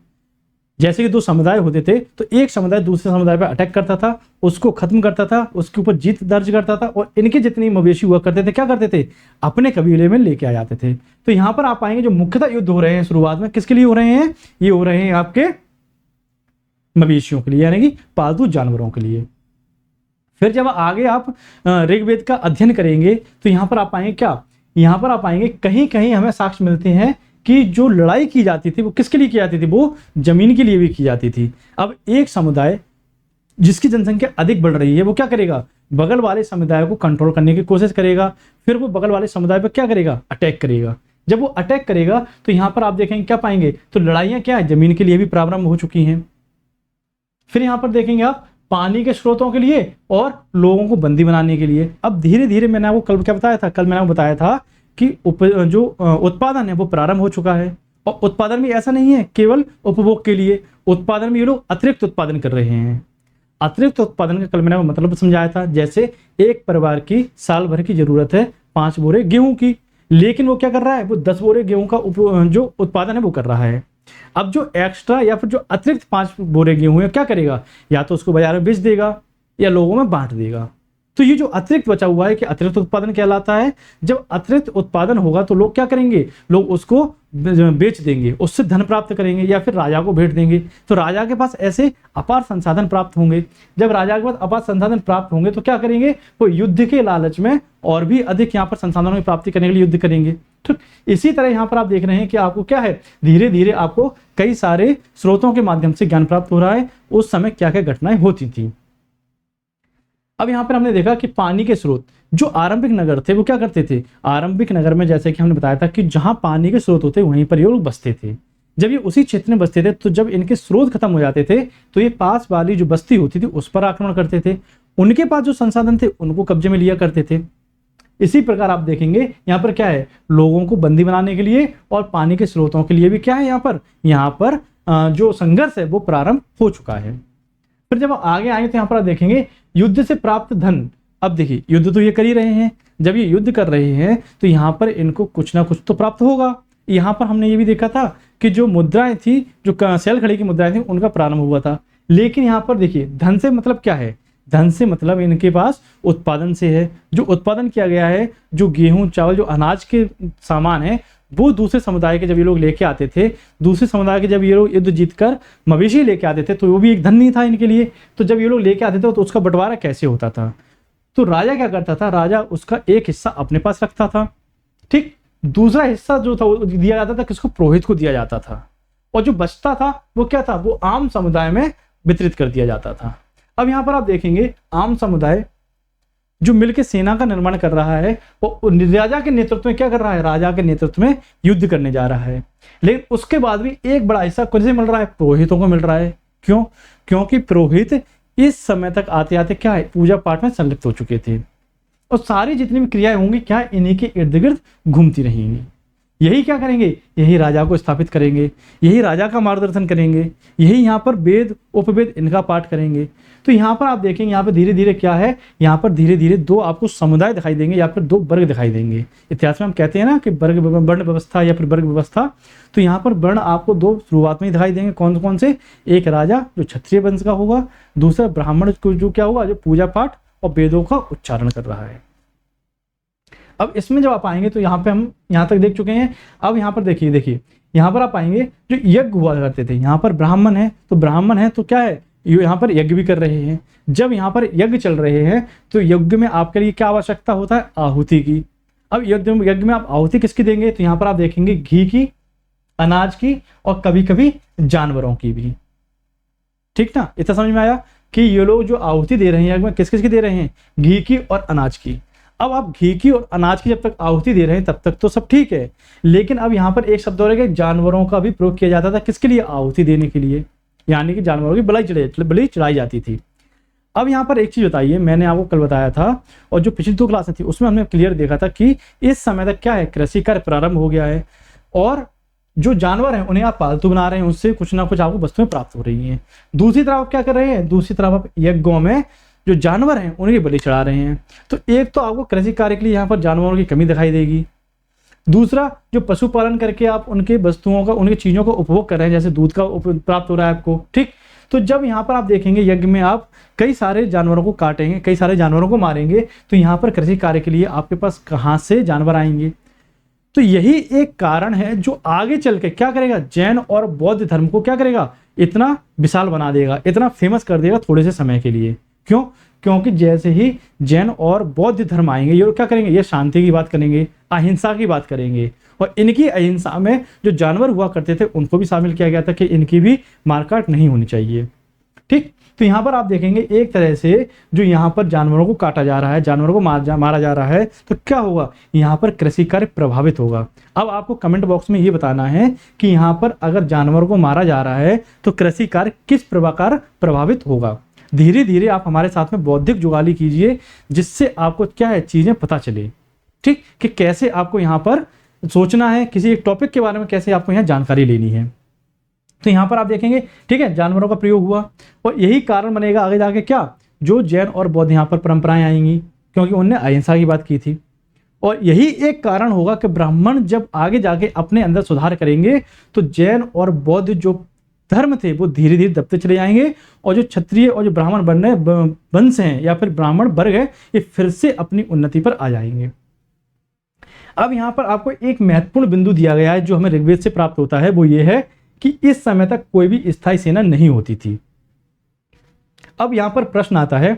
जैसे कि दो समुदाय होते थे तो एक समुदाय दूसरे समुदाय पर अटैक करता था, उसको खत्म करता था, उसके ऊपर जीत दर्ज करता था, और इनके जितने मवेशी हुआ करते थे क्या करते थे, अपने कबीले में लेके आ जाते थे। तो यहाँ पर आप पाएंगे जो मुख्यतः युद्ध हो रहे हैं शुरुआत में किसके लिए हो रहे हैं, ये हो रहे हैं आपके मवेशियों के लिए, यानी कि पालतू जानवरों के लिए। फिर जब आगे आप ऋग्वेद का अध्ययन करेंगे तो यहाँ पर आप पाएंगे क्या, यहाँ पर आप पाएंगे कहीं कहीं हमें साक्ष्य मिलते हैं कि जो लड़ाई की जाती थी वो किसके लिए की जाती थी, वो जमीन के लिए भी की जाती थी। अब एक समुदाय जिसकी जनसंख्या अधिक बढ़ रही है वो क्या करेगा, बगल वाले समुदाय को कंट्रोल करने की कोशिश करेगा, फिर वो बगल वाले समुदाय पर क्या करेगा, अटैक करेगा। जब वो अटैक करेगा तो यहाँ पर आप देखेंगे क्या पाएंगे, तो लड़ाइयाँ क्या है, जमीन के लिए भी प्रारंभ हो चुकी हैं। फिर यहाँ पर देखेंगे आप पानी के स्रोतों के लिए और लोगों को बंदी बनाने के लिए। अब धीरे धीरे मैंने आपको कल क्या बताया था, कल मैंने आपको बताया था कि जो उत्पादन है वो प्रारंभ हो चुका है। और उत्पादन भी ऐसा नहीं है केवल उपभोग के लिए, उत्पादन में ये लोग अतिरिक्त उत्पादन कर रहे हैं। अतिरिक्त उत्पादन का कल मैंने मतलब समझाया था, जैसे एक परिवार की साल भर की जरूरत है 5 बोरे गेहूं की, लेकिन वो क्या कर रहा है, वो 10 बोरे गेहूं का जो उत्पादन है वो कर रहा है। अब जो एक्स्ट्रा या फिर जो अतिरिक्त 5 बोरे गेहूं है क्या करेगा, या तो उसको बाजार में बेच देगा या लोगों में बांट देगा। तो ये जो अतिरिक्त बचा हुआ है कि अतिरिक्त उत्पादन कहलाता है। जब अतिरिक्त उत्पादन होगा तो लोग क्या करेंगे, लोग उसको बेच देंगे, उससे धन प्राप्त करेंगे या फिर राजा को भेंट देंगे। तो राजा के पास ऐसे अपार संसाधन प्राप्त होंगे। जब राजा के पास अपार संसाधन प्राप्त होंगे तो क्या करेंगे, वो युद्ध के लालच में और भी अधिक यहाँ पर संसाधनों की प्राप्ति करने के लिए युद्ध करेंगे। तो इसी तरह यहाँ पर आप देख रहे हैं कि आपको क्या है, धीरे धीरे आपको कई सारे स्रोतों के माध्यम से ज्ञान प्राप्त हो रहा है उस समय क्या क्या घटनाएं होती थी। अब यहाँ पर हमने देखा कि पानी के स्रोत, जो आरंभिक नगर थे वो क्या करते थे, आरंभिक नगर में जैसे कि हमने बताया था कि जहां पानी के स्रोत होते वहीं पर ये लोग बसते थे। जब ये उसी क्षेत्र में बसते थे तो जब इनके स्रोत खत्म हो जाते थे तो ये पास वाली जो बस्ती होती थी उस पर आक्रमण करते थे, उनके पास जो संसाधन थे उनको कब्जे में लिया करते थे। इसी प्रकार आप देखेंगे यहाँ पर क्या है, लोगों को बंदी बनाने के लिए और पानी के स्रोतों के लिए भी क्या है, यहाँ पर जो संघर्ष है वो प्रारंभ हो चुका है। फिर जब आगे आएंगे तो यहाँ पर आप देखेंगे युद्ध से प्राप्त धन। अब देखिए युद्ध तो ये कर ही रहे हैं, जब ये युद्ध कर रहे हैं तो यहाँ पर इनको कुछ ना कुछ तो प्राप्त होगा। यहाँ पर हमने ये भी देखा था कि जो मुद्राएं थी, जो सेल खड़ी की मुद्राएं थी उनका प्रारंभ हुआ था। लेकिन यहाँ पर देखिए धन से मतलब क्या है, धन से मतलब इनके पास उत्पादन से है। जो उत्पादन किया गया है, जो गेहूं चावल जो अनाज के सामान है वो दूसरे समुदाय के जब ये लोग लेके आते थे, दूसरे समुदाय के जब ये लोग युद्ध जीतकर मवेशी लेके आते थे तो वो भी एक धन नहीं था इनके लिए। तो जब ये लोग लेके आते थे तो उसका बंटवारा कैसे होता था, तो राजा क्या करता था, राजा उसका एक हिस्सा अपने पास रखता था, ठीक, दूसरा हिस्सा जो था वो दिया जाता था किसको, पुरोहित को दिया जाता था, और जो बचता था वो क्या था, वो आम समुदाय में वितरित कर दिया जाता था। अब यहाँ पर आप देखेंगे आम समुदाय जो मिलकर सेना का निर्माण कर रहा है वो राजा के नेतृत्व में क्या कर रहा है, राजा के नेतृत्व में युद्ध करने जा रहा है। लेकिन उसके बाद भी एक बड़ा हिस्सा किसे मिल रहा है, पुरोहितों को मिल रहा है। क्यों, क्योंकि पुरोहित इस समय तक आते आते क्या है, पूजा पाठ में संलिप्त हो चुके थे और सारी जितनी भी क्रियाएं होंगी क्या इन्हीं के इर्द गिर्द घूमती रहेंगी। यही क्या करेंगे, यही राजा को स्थापित करेंगे, यही राजा का मार्गदर्शन करेंगे, यही यहाँ पर वेद उपवेद इनका पाठ करेंगे। तो यहाँ पर आप देखेंगे यहाँ पर धीरे धीरे क्या है, यहाँ पर धीरे धीरे दो आपको समुदाय दिखाई देंगे या फिर दो वर्ग दिखाई देंगे। इतिहास में हम कहते हैं ना कि वर्ग वर्ण व्यवस्था या फिर वर्ग व्यवस्था, तो यहाँ पर वर्ण आपको दो शुरुआत में दिखाई देंगे। कौन कौन से, एक राजा जो क्षत्रिय वंश का होगा, दूसरा ब्राह्मण को जो क्या होगा, जो पूजा पाठ और वेदों का उच्चारण कर रहा है। अब इसमें जब आप आएंगे तो यहाँ पे हम यहाँ तक देख चुके हैं। अब यहाँ पर देखिए यहाँ पर आप आएंगे जो यज्ञ हुआ करते थे, यहाँ पर ब्राह्मण है तो ब्राह्मण है तो क्या है, यहाँ पर यज्ञ भी कर रहे हैं। जब यहाँ पर यज्ञ चल रहे हैं तो यज्ञ में आपके लिए क्या आवश्यकता होता है, आहुति की। अब यज्ञ में आप आहुति किसकी देंगे, तो यहाँ पर आप देखेंगे घी की, अनाज की और कभी कभी जानवरों की भी। ठीक ना, इतना समझ में आया कि ये लोग जो आहुति दे रहे हैं यज्ञ में किस किस की दे रहे हैं, घी की और अनाज की। अब आप घी की और अनाज की जब तक आहुति दे रहे हैं तब तक तो सब ठीक है, लेकिन अब यहाँ पर एक शब्द और है कि जानवरों का भी प्रयोग किया जाता था, किसके लिए? आहुति देने के लिए, यानी कि जानवरों की बलि चढ़ाई जाती थी। अब यहाँ पर एक चीज बताइए, मैंने आपको कल बताया था और जो पिछली 2 क्लासें थी उसमें हमने क्लियर देखा था कि इस समय तक क्या है, कृषि कार्य प्रारंभ हो गया है और जो जानवर हैं उन्हें आप पालतू बना रहे हैं, उससे कुछ ना कुछ आपको वस्तुएं प्राप्त हो रही हैं। दूसरी तरफ आप क्या कर रहे हैं, दूसरी तरफ आप यज्ञों में जो जानवर हैं उनकी बलि चढ़ा रहे हैं। तो एक तो आपको कृषि कार्य के लिए यहाँ पर जानवरों की कमी दिखाई देगी, दूसरा जो पशुपालन करके आप उनके वस्तुओं का, उनकी चीजों का उपभोग कर रहे हैं, जैसे दूध का प्राप्त हो रहा है आपको, ठीक। तो जब यहाँ पर आप देखेंगे यज्ञ में आप कई सारे जानवरों को काटेंगे, कई सारे जानवरों को मारेंगे, तो यहाँ पर कृषि कार्य के लिए आपके पास कहाँ से जानवर आएंगे? तो यही एक कारण है जो आगे चल के क्या करेगा, जैन और बौद्ध धर्म को क्या करेगा, इतना विशाल बना देगा, इतना फेमस कर देगा थोड़े से समय के लिए। क्यों? क्योंकि जैसे ही जैन और बौद्ध धर्म आएंगे, ये क्या करेंगे, ये शांति की बात करेंगे, अहिंसा की बात करेंगे, और इनकी अहिंसा में जो जानवर हुआ करते थे उनको भी शामिल किया गया था कि इनकी भी मारकाट नहीं होनी चाहिए, ठीक। तो यहाँ पर आप देखेंगे एक तरह से जो यहाँ पर जानवरों को काटा जा रहा है, जानवरों को मारा जा रहा है, तो क्या होगा, यहाँ पर कृषि कार्य प्रभावित होगा। अब आपको कमेंट बॉक्स में ये बताना है कि यहाँ पर अगर जानवरों को मारा जा रहा है तो कृषि कार्य किस प्रकार प्रभावित होगा। धीरे धीरे आप हमारे साथ में बौद्धिक जुगाली कीजिए, जिससे आपको क्या है, चीजें पता चले, ठीक, कि कैसे आपको यहाँ पर सोचना है, किसी एक टॉपिक के बारे में कैसे आपको यहाँ जानकारी लेनी है। तो यहाँ पर आप देखेंगे, ठीक है, जानवरों का प्रयोग हुआ और यही कारण बनेगा आगे जाके क्या, जो जैन और बौद्ध यहाँ पर परंपराएं आएंगी, क्योंकि उनने अहिंसा की बात की थी। और यही एक कारण होगा कि ब्राह्मण जब आगे जाके अपने अंदर सुधार करेंगे तो जैन और बौद्ध जो धर्म थे वो धीरे धीरे दबते चले जाएंगे, और जो क्षत्रिय और जो ब्राह्मण वंश हैं या फिर ब्राह्मण वर्ग है, ये फिर से अपनी उन्नति पर आ जाएंगे। अब यहाँ पर आपको एक महत्वपूर्ण बिंदु दिया गया है जो हमें ऋग्वेद से प्राप्त होता है, वो ये है कि इस समय तक कोई भी स्थायी सेना नहीं होती थी। अब यहाँ पर प्रश्न आता है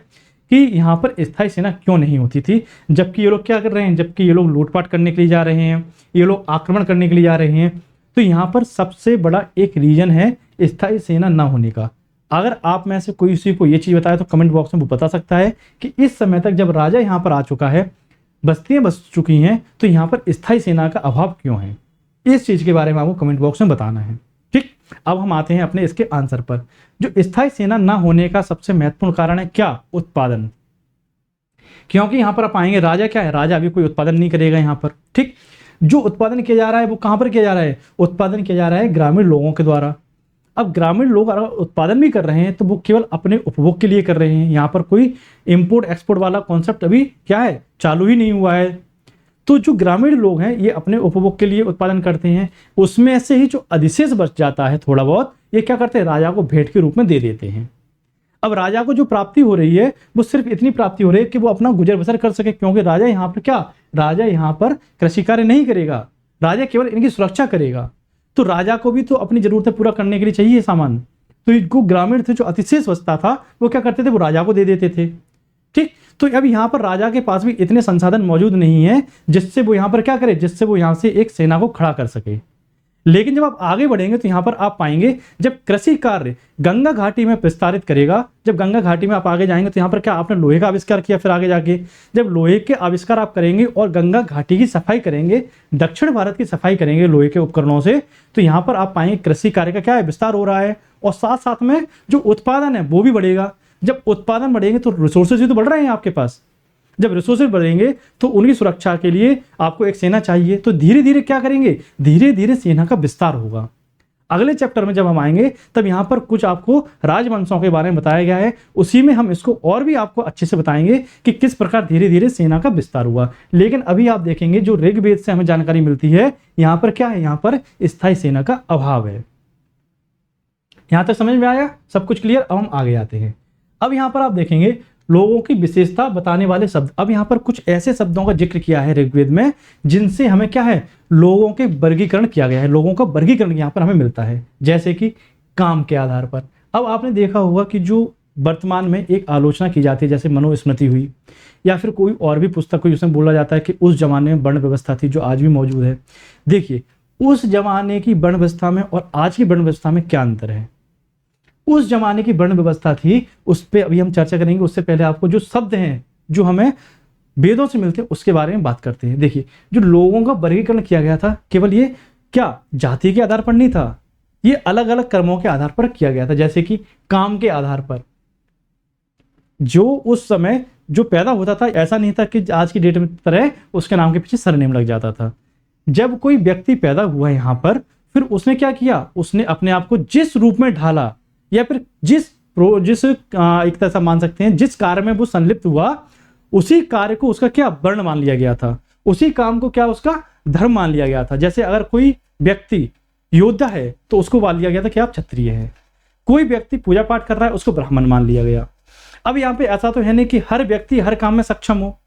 कि यहाँ पर स्थायी सेना क्यों नहीं होती थी, जबकि ये लोग क्या कर रहे हैं, जबकि ये लोग लूटपाट करने के लिए जा रहे हैं, ये लोग आक्रमण करने के लिए जा रहे हैं। तो यहाँ पर सबसे बड़ा एक रीजन है स्थायी सेना ना होने का। अगर आप में से कोई किसी को ये चीज बताए तो कमेंट बॉक्स में वो बता सकता है कि इस समय तक जब राजा यहाँ पर आ चुका है, बस्तियां बस चुकी हैं, तो यहाँ पर स्थायी सेना का अभाव क्यों है, इस चीज के बारे में आपको कमेंट बॉक्स में बताना है, ठीक। अब हम आते हैं अपने इसके आंसर पर। जो स्थायी सेना ना होने का सबसे महत्वपूर्ण कारण है क्या, उत्पादन। क्योंकि यहाँ पर आप आएंगे, राजा क्या है, राजा अभी कोई उत्पादन नहीं करेगा यहाँ पर, ठीक। जो उत्पादन किया जा रहा है वो कहाँ पर किया जा रहा है, उत्पादन किया जा रहा है ग्रामीण लोगों के द्वारा। अब ग्रामीण लोग अगर उत्पादन भी कर रहे हैं तो वो केवल अपने उपभोग के लिए कर रहे हैं, यहाँ पर कोई इंपोर्ट एक्सपोर्ट वाला कॉन्सेप्ट अभी क्या है, चालू ही नहीं हुआ है। तो जो ग्रामीण लोग हैं ये अपने उपभोग के लिए उत्पादन करते हैं, उसमें से ही जो अधिशेष बच जाता है थोड़ा बहुत, ये क्या करते हैं, राजा को भेंट के रूप में दे देते हैं। अब राजा को जो प्राप्ति हो रही है वो सिर्फ इतनी प्राप्ति हो रही है कि वो अपना गुजर बसर कर सके, क्योंकि राजा यहाँ पर क्या, राजा यहाँ पर कृषि कार्य नहीं करेगा, राजा केवल इनकी सुरक्षा करेगा। तो राजा को भी तो अपनी जरूरतें पूरा करने के लिए चाहिए सामान। तो इनको ग्रामीण थे जो अतिशेष बचता था वो क्या करते थे, वो राजा को दे देते थे, ठीक। तो अब यहाँ पर राजा के पास भी इतने संसाधन मौजूद नहीं है जिससे वो यहाँ पर क्या करे, जिससे वो यहाँ से एक सेना को खड़ा कर सके। लेकिन जब आप आगे बढ़ेंगे तो यहाँ पर आप पाएंगे जब कृषि कार्य गंगा घाटी में विस्तारित करेगा, जब गंगा घाटी में आप आगे जाएंगे तो यहाँ पर क्या, आपने लोहे का आविष्कार किया, फिर आगे जाके जब लोहे के आविष्कार आप करेंगे और गंगा घाटी की सफाई करेंगे, दक्षिण भारत की सफाई करेंगे लोहे के उपकरणों से, तो यहाँ पर आप पाएंगे कृषि कार्य का क्या है, विस्तार हो रहा है। और साथ साथ में जो उत्पादन है वो भी बढ़ेगा। जब उत्पादन बढ़ेंगे तो रिसोर्सेज भी तो बढ़ रहे हैं आपके पास, जब रिसोर्सेज बढ़ेंगे तो उनकी सुरक्षा के लिए आपको एक सेना चाहिए। तो धीरे धीरे क्या करेंगे, धीरे धीरे सेना का विस्तार होगा। अगले चैप्टर में जब हम आएंगे तब यहाँ पर कुछ आपको राजवंशों के बारे में बताया गया है, उसी में हम इसको और भी आपको अच्छे से बताएंगे कि किस प्रकार धीरे धीरे सेना का विस्तार हुआ। लेकिन अभी आप देखेंगे जो ऋग्वेद से हमें जानकारी मिलती है, यहाँ पर क्या है, यहाँ पर स्थायी सेना का अभाव है। यहाँ तक समझ में आया, सब कुछ क्लियर। अब हम आगे आते हैं। अब यहाँ पर आप देखेंगे लोगों की विशेषता बताने वाले शब्द। अब यहाँ पर कुछ ऐसे शब्दों का जिक्र किया है ऋग्वेद में जिनसे हमें क्या है, लोगों के वर्गीकरण किया गया है, लोगों का वर्गीकरण यहाँ पर हमें मिलता है, जैसे कि काम के आधार पर। अब आपने देखा होगा कि जो वर्तमान में एक आलोचना की जाती है, जैसे मनुस्मृति हुई या फिर कोई और भी पुस्तक हुई, उसमें बोला जाता है कि उस जमाने में वर्ण व्यवस्था थी जो आज भी मौजूद है। देखिए उस जमाने की वर्ण व्यवस्था में और आज की वर्ण व्यवस्था में क्या अंतर है। उस जमाने की वर्ण व्यवस्था थी, उस पर अभी हम चर्चा करेंगे। उससे पहले आपको जो शब्द हैं जो हमें वेदों से मिलते हैं उसके बारे में बात करते हैं। देखिए, जो लोगों का वर्गीकरण किया गया था केवल ये क्या जाति के आधार पर नहीं था, ये अलग अलग कर्मों के आधार पर किया गया था। जैसे कि काम के आधार पर, जो उस समय जो पैदा होता था, ऐसा नहीं था कि आज की डेट में तरह उसके नाम के पीछे सरनेम लग जाता था। जब कोई व्यक्ति पैदा हुआ यहाँ पर, फिर उसने क्या किया, उसने अपने आप को जिस रूप में ढाला या फिर जिस एक तरह से मान सकते हैं जिस कार्य में वो संलिप्त हुआ, उसी कार्य को उसका क्या वर्ण मान लिया गया था, उसी काम को क्या उसका धर्म मान लिया गया था। जैसे अगर कोई व्यक्ति योद्धा है तो उसको मान लिया गया था कि आप क्षत्रिय हैं, कोई व्यक्ति पूजा पाठ कर रहा है उसको ब्राह्मण मान लिया गया। अब यहाँ पे ऐसा तो है नहीं कि हर व्यक्ति हर काम में सक्षम हो।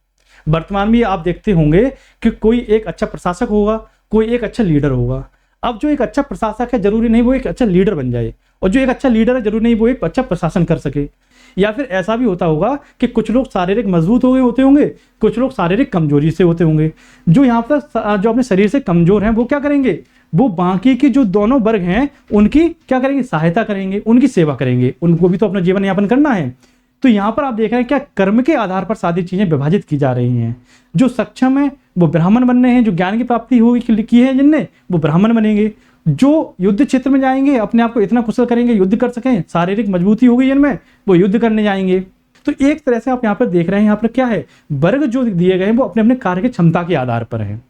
वर्तमान में आप देखते होंगे कि कोई एक अच्छा प्रशासक होगा, कोई एक अच्छा लीडर होगा। अब जो एक अच्छा प्रशासक है जरूरी नहीं वो एक अच्छा लीडर बन जाए, और जो एक अच्छा लीडर है जरूरी नहीं वो एक अच्छा प्रशासन कर सके। या फिर ऐसा भी होता होगा कि कुछ लोग शारीरिक मजबूत हो गए होते होंगे, कुछ लोग शारीरिक कमजोरी से होते होंगे। जो यहाँ पर जो अपने शरीर से कमजोर हैं वो क्या करेंगे, वो बाकी के जो दोनों वर्ग हैं उनकी क्या करेंगे, सहायता करेंगे, उनकी सेवा करेंगे, उनको भी तो अपना जीवन यापन करना है। तो यहाँ पर आप देख रहे हैं क्या कर्म के आधार पर सारी चीजें विभाजित की जा रही हैं। जो सक्षम है वो ब्राह्मण बनने हैं, जो ज्ञान की प्राप्ति होगी की है जिनने वो ब्राह्मण बनेंगे, जो युद्ध क्षेत्र में जाएंगे अपने आप को इतना कुशल करेंगे युद्ध कर सकें, शारीरिक मजबूती होगी जिनमें वो युद्ध करने जाएंगे। तो एक तरह से आप यहाँ पर देख रहे हैं, यहाँ पर क्या है, वर्ग जो दिए गए हैं वो अपने अपने कार्य की क्षमता के आधार पर है,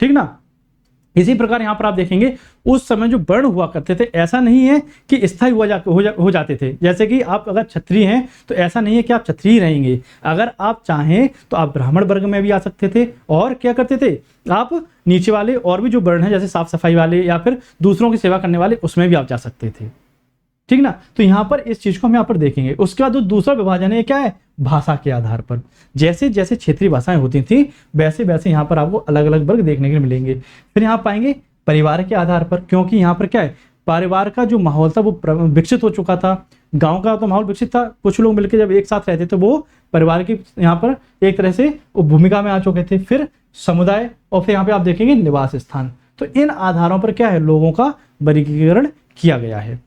ठीक ना। इसी प्रकार यहाँ पर आप देखेंगे उस समय जो वर्ण हुआ करते थे ऐसा नहीं है कि स्थायी हो जाते थे। जैसे कि आप अगर क्षत्रिय हैं तो ऐसा नहीं है कि आप क्षत्रिय रहेंगे, अगर आप चाहें तो आप ब्राह्मण वर्ग में भी आ सकते थे, और क्या करते थे आप नीचे वाले और भी जो वर्ण हैं जैसे साफ सफाई वाले या फिर दूसरों की सेवा करने वाले उसमें भी आप जा सकते थे, ठीक ना। तो यहाँ पर इस चीज को हम यहाँ पर देखेंगे। उसके बाद जो दूसरा विभाजन है क्या है, भाषा के आधार पर। जैसे जैसे क्षेत्रीय भाषाएं होती थी वैसे वैसे यहाँ पर आपको अलग अलग वर्ग देखने को मिलेंगे। फिर यहाँ पाएंगे परिवार के आधार पर, क्योंकि यहाँ पर क्या है, परिवार का जो माहौल था वो विकसित हो चुका था। गांव का तो माहौल विकसित था, कुछ लोग मिलकर जब एक साथ रहते तो वो परिवार की यहाँ पर एक तरह से भूमिका में आ चुके थे। फिर समुदाय, और फिर यहाँ पे आप देखेंगे निवास स्थान। तो इन आधारों पर क्या है, लोगों का वर्गीकरण किया गया है।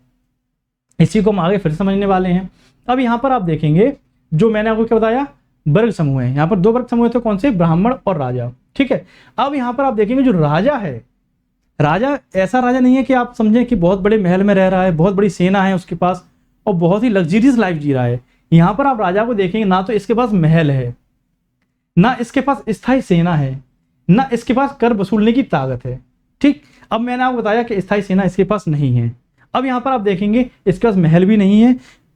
इसी को हम आगे फिर समझने वाले हैं। अब यहाँ पर आप देखेंगे जो मैंने आपको क्या बताया, वर्ग समूह है। यहाँ पर दो वर्ग समूह थे, कौन से, ब्राह्मण और राजा, ठीक है। अब यहाँ पर आप देखेंगे जो राजा है, राजा ऐसा राजा नहीं है कि आप समझें कि बहुत बड़े महल में रह रहा है, बहुत बड़ी सेना है उसके पास और बहुत ही लग्जरियस लाइफ जी रहा है। यहाँ पर आप राजा को देखेंगे ना तो इसके पास महल है, ना इसके पास स्थायी सेना है, ना इसके पास कर वसूलने की ताकत है, ठीक। अब मैंने आपको बताया कि स्थायी सेना इसके पास नहीं है। अब यहाँ पर आप देखेंगे इसके पास महल भी नहीं है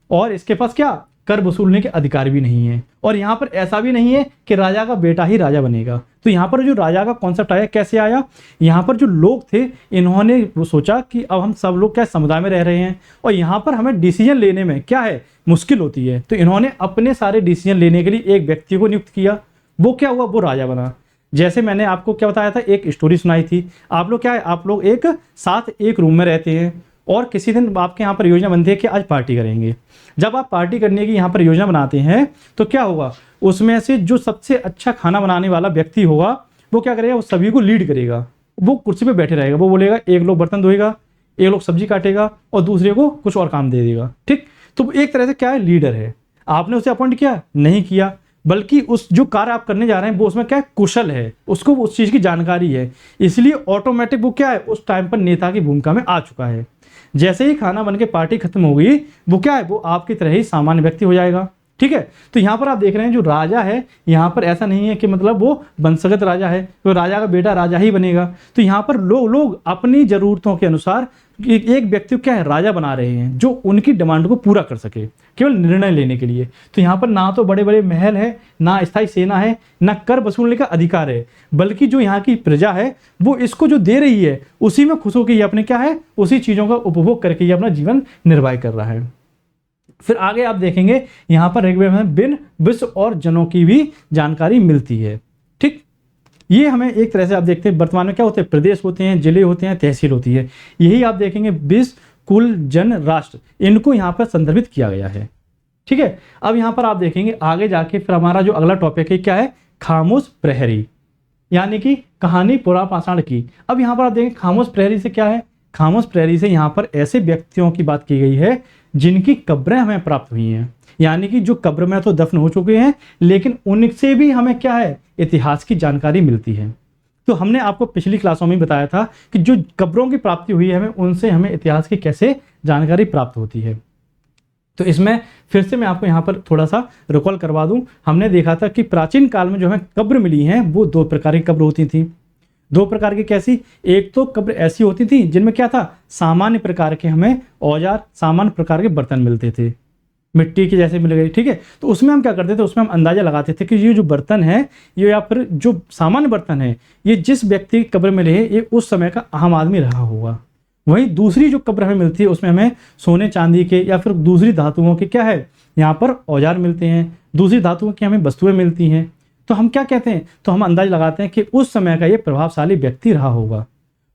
और इसके पास क्या कर वसूलने के अधिकार भी नहीं है, और यहाँ पर ऐसा भी नहीं है कि राजा का बेटा ही राजा बनेगा। तो यहाँ पर जो राजा का कॉन्सेप्ट आया, कैसे आया, यहाँ पर जो लोग थे इन्होंने वो सोचा कि अब हम सब लोग क्या समुदाय में रह रहे हैं और यहाँ पर हमें डिसीजन लेने में क्या है, मुश्किल होती है। तो इन्होंने अपने सारे डिसीजन लेने के लिए एक व्यक्ति को नियुक्त किया, वो क्या हुआ, वो राजा बना। जैसे मैंने आपको क्या बताया था, एक स्टोरी सुनाई थी, आप लोग क्या है, आप लोग एक साथ एक रूम में रहते हैं और किसी दिन आपके यहाँ पर योजना बनती है कि आज पार्टी करेंगे। जब आप पार्टी करने की यहाँ पर योजना बनाते हैं तो क्या होगा, उसमें से जो सबसे अच्छा खाना बनाने वाला व्यक्ति होगा वो क्या करेगा, वो सभी को लीड करेगा। वो कुर्सी पे बैठे रहेगा, वो बोलेगा एक लोग बर्तन धोएगा, एक लोग सब्जी काटेगा और दूसरे को कुछ और काम दे देगा, ठीक। तो एक तरह से क्या है, लीडर है। आपने उसे अपॉइंट किया नहीं किया, बल्कि उस जो कार्य आप करने जा रहे हैं वो उसमें क्या है, कुशल है, उसको उस चीज़ की जानकारी है, इसलिए ऑटोमेटिक वो क्या है, उस टाइम पर नेता की भूमिका में आ चुका है। जैसे ही खाना बन के पार्टी खत्म हो गई, वो क्या है, वो आपकी तरह ही सामान्य व्यक्ति हो जाएगा, ठीक है। तो यहाँ पर आप देख रहे हैं जो राजा है, यहाँ पर ऐसा नहीं है कि मतलब वो वंशगत राजा है, तो राजा का बेटा राजा ही बनेगा। तो यहाँ पर लोग अपनी जरूरतों के अनुसार एक व्यक्ति को क्या है, राजा बना रहे हैं जो उनकी डिमांड को पूरा कर सके, केवल निर्णय लेने के लिए। तो यहाँ पर ना तो बड़े बड़े महल है, ना स्थायी सेना है, ना कर वसूलने का अधिकार है, बल्कि जो यहाँ की प्रजा है वो इसको जो दे रही है उसी में खुश होकर ये अपने क्या है, उसी चीज़ों का उपभोग करके ये अपना जीवन निर्वाह कर रहा है। फिर आगे आप देखेंगे यहाँ पर ऋग्वेद में बिन, विश्व और जनों की भी जानकारी मिलती है, ठीक। ये हमें एक तरह से आप देखते हैं वर्तमान में क्या होते हैं, प्रदेश होते हैं, जिले होते हैं, तहसील होती है। यही आप देखेंगे विश्व, कुल, जन, राष्ट्र, इनको यहाँ पर संदर्भित किया गया है, ठीक है। अब यहाँ पर आप देखेंगे आगे जाके फिर हमारा जो अगला टॉपिक है क्या है, खामोश प्रहरी, यानी कि कहानी पुरा पाषाण की। अब यहाँ पर आप देखेंगे खामोश प्रहरी से क्या है, खामोश प्रहरी से यहाँ पर ऐसे व्यक्तियों की बात की गई है जिनकी कब्रें हमें प्राप्त हुई हैं, यानी कि जो कब्र में तो दफन हो चुके हैं लेकिन उनसे भी हमें क्या है, इतिहास की जानकारी मिलती है। तो हमने आपको पिछली क्लासों में बताया था कि जो कब्रों की प्राप्ति हुई है हमें, उनसे हमें इतिहास की कैसे जानकारी प्राप्त होती है। तो इसमें फिर से मैं आपको यहाँ पर थोड़ा सा रिकॉल करवा दूं। हमने देखा था कि प्राचीन काल में जो हमें कब्र मिली हैं वो दो प्रकार की कब्र होती थी। दो प्रकार की कैसी, एक तो कब्र ऐसी होती थी जिनमें क्या था, सामान्य प्रकार के हमें औजार, सामान्य प्रकार के बर्तन मिलते थे, मिट्टी के जैसे मिल गए, ठीक है। तो उसमें हम क्या करते थे, उसमें हम अंदाजा लगाते थे कि ये जो बर्तन है, ये या फिर जो सामान्य बर्तन है, ये जिस व्यक्ति की कब्र में मिले हैं ये उस समय का अहम आदमी रहा होगा। वहीं दूसरी जो कब्र हमें मिलती है उसमें हमें सोने चांदी के या फिर दूसरी धातुओं के क्या है, यहाँ पर औजार मिलते हैं, दूसरी धातुओं की हमें वस्तुएं मिलती हैं। तो हम क्या कहते हैं, तो हम अंदाज लगाते हैं कि उस समय का ये प्रभावशाली व्यक्ति रहा होगा।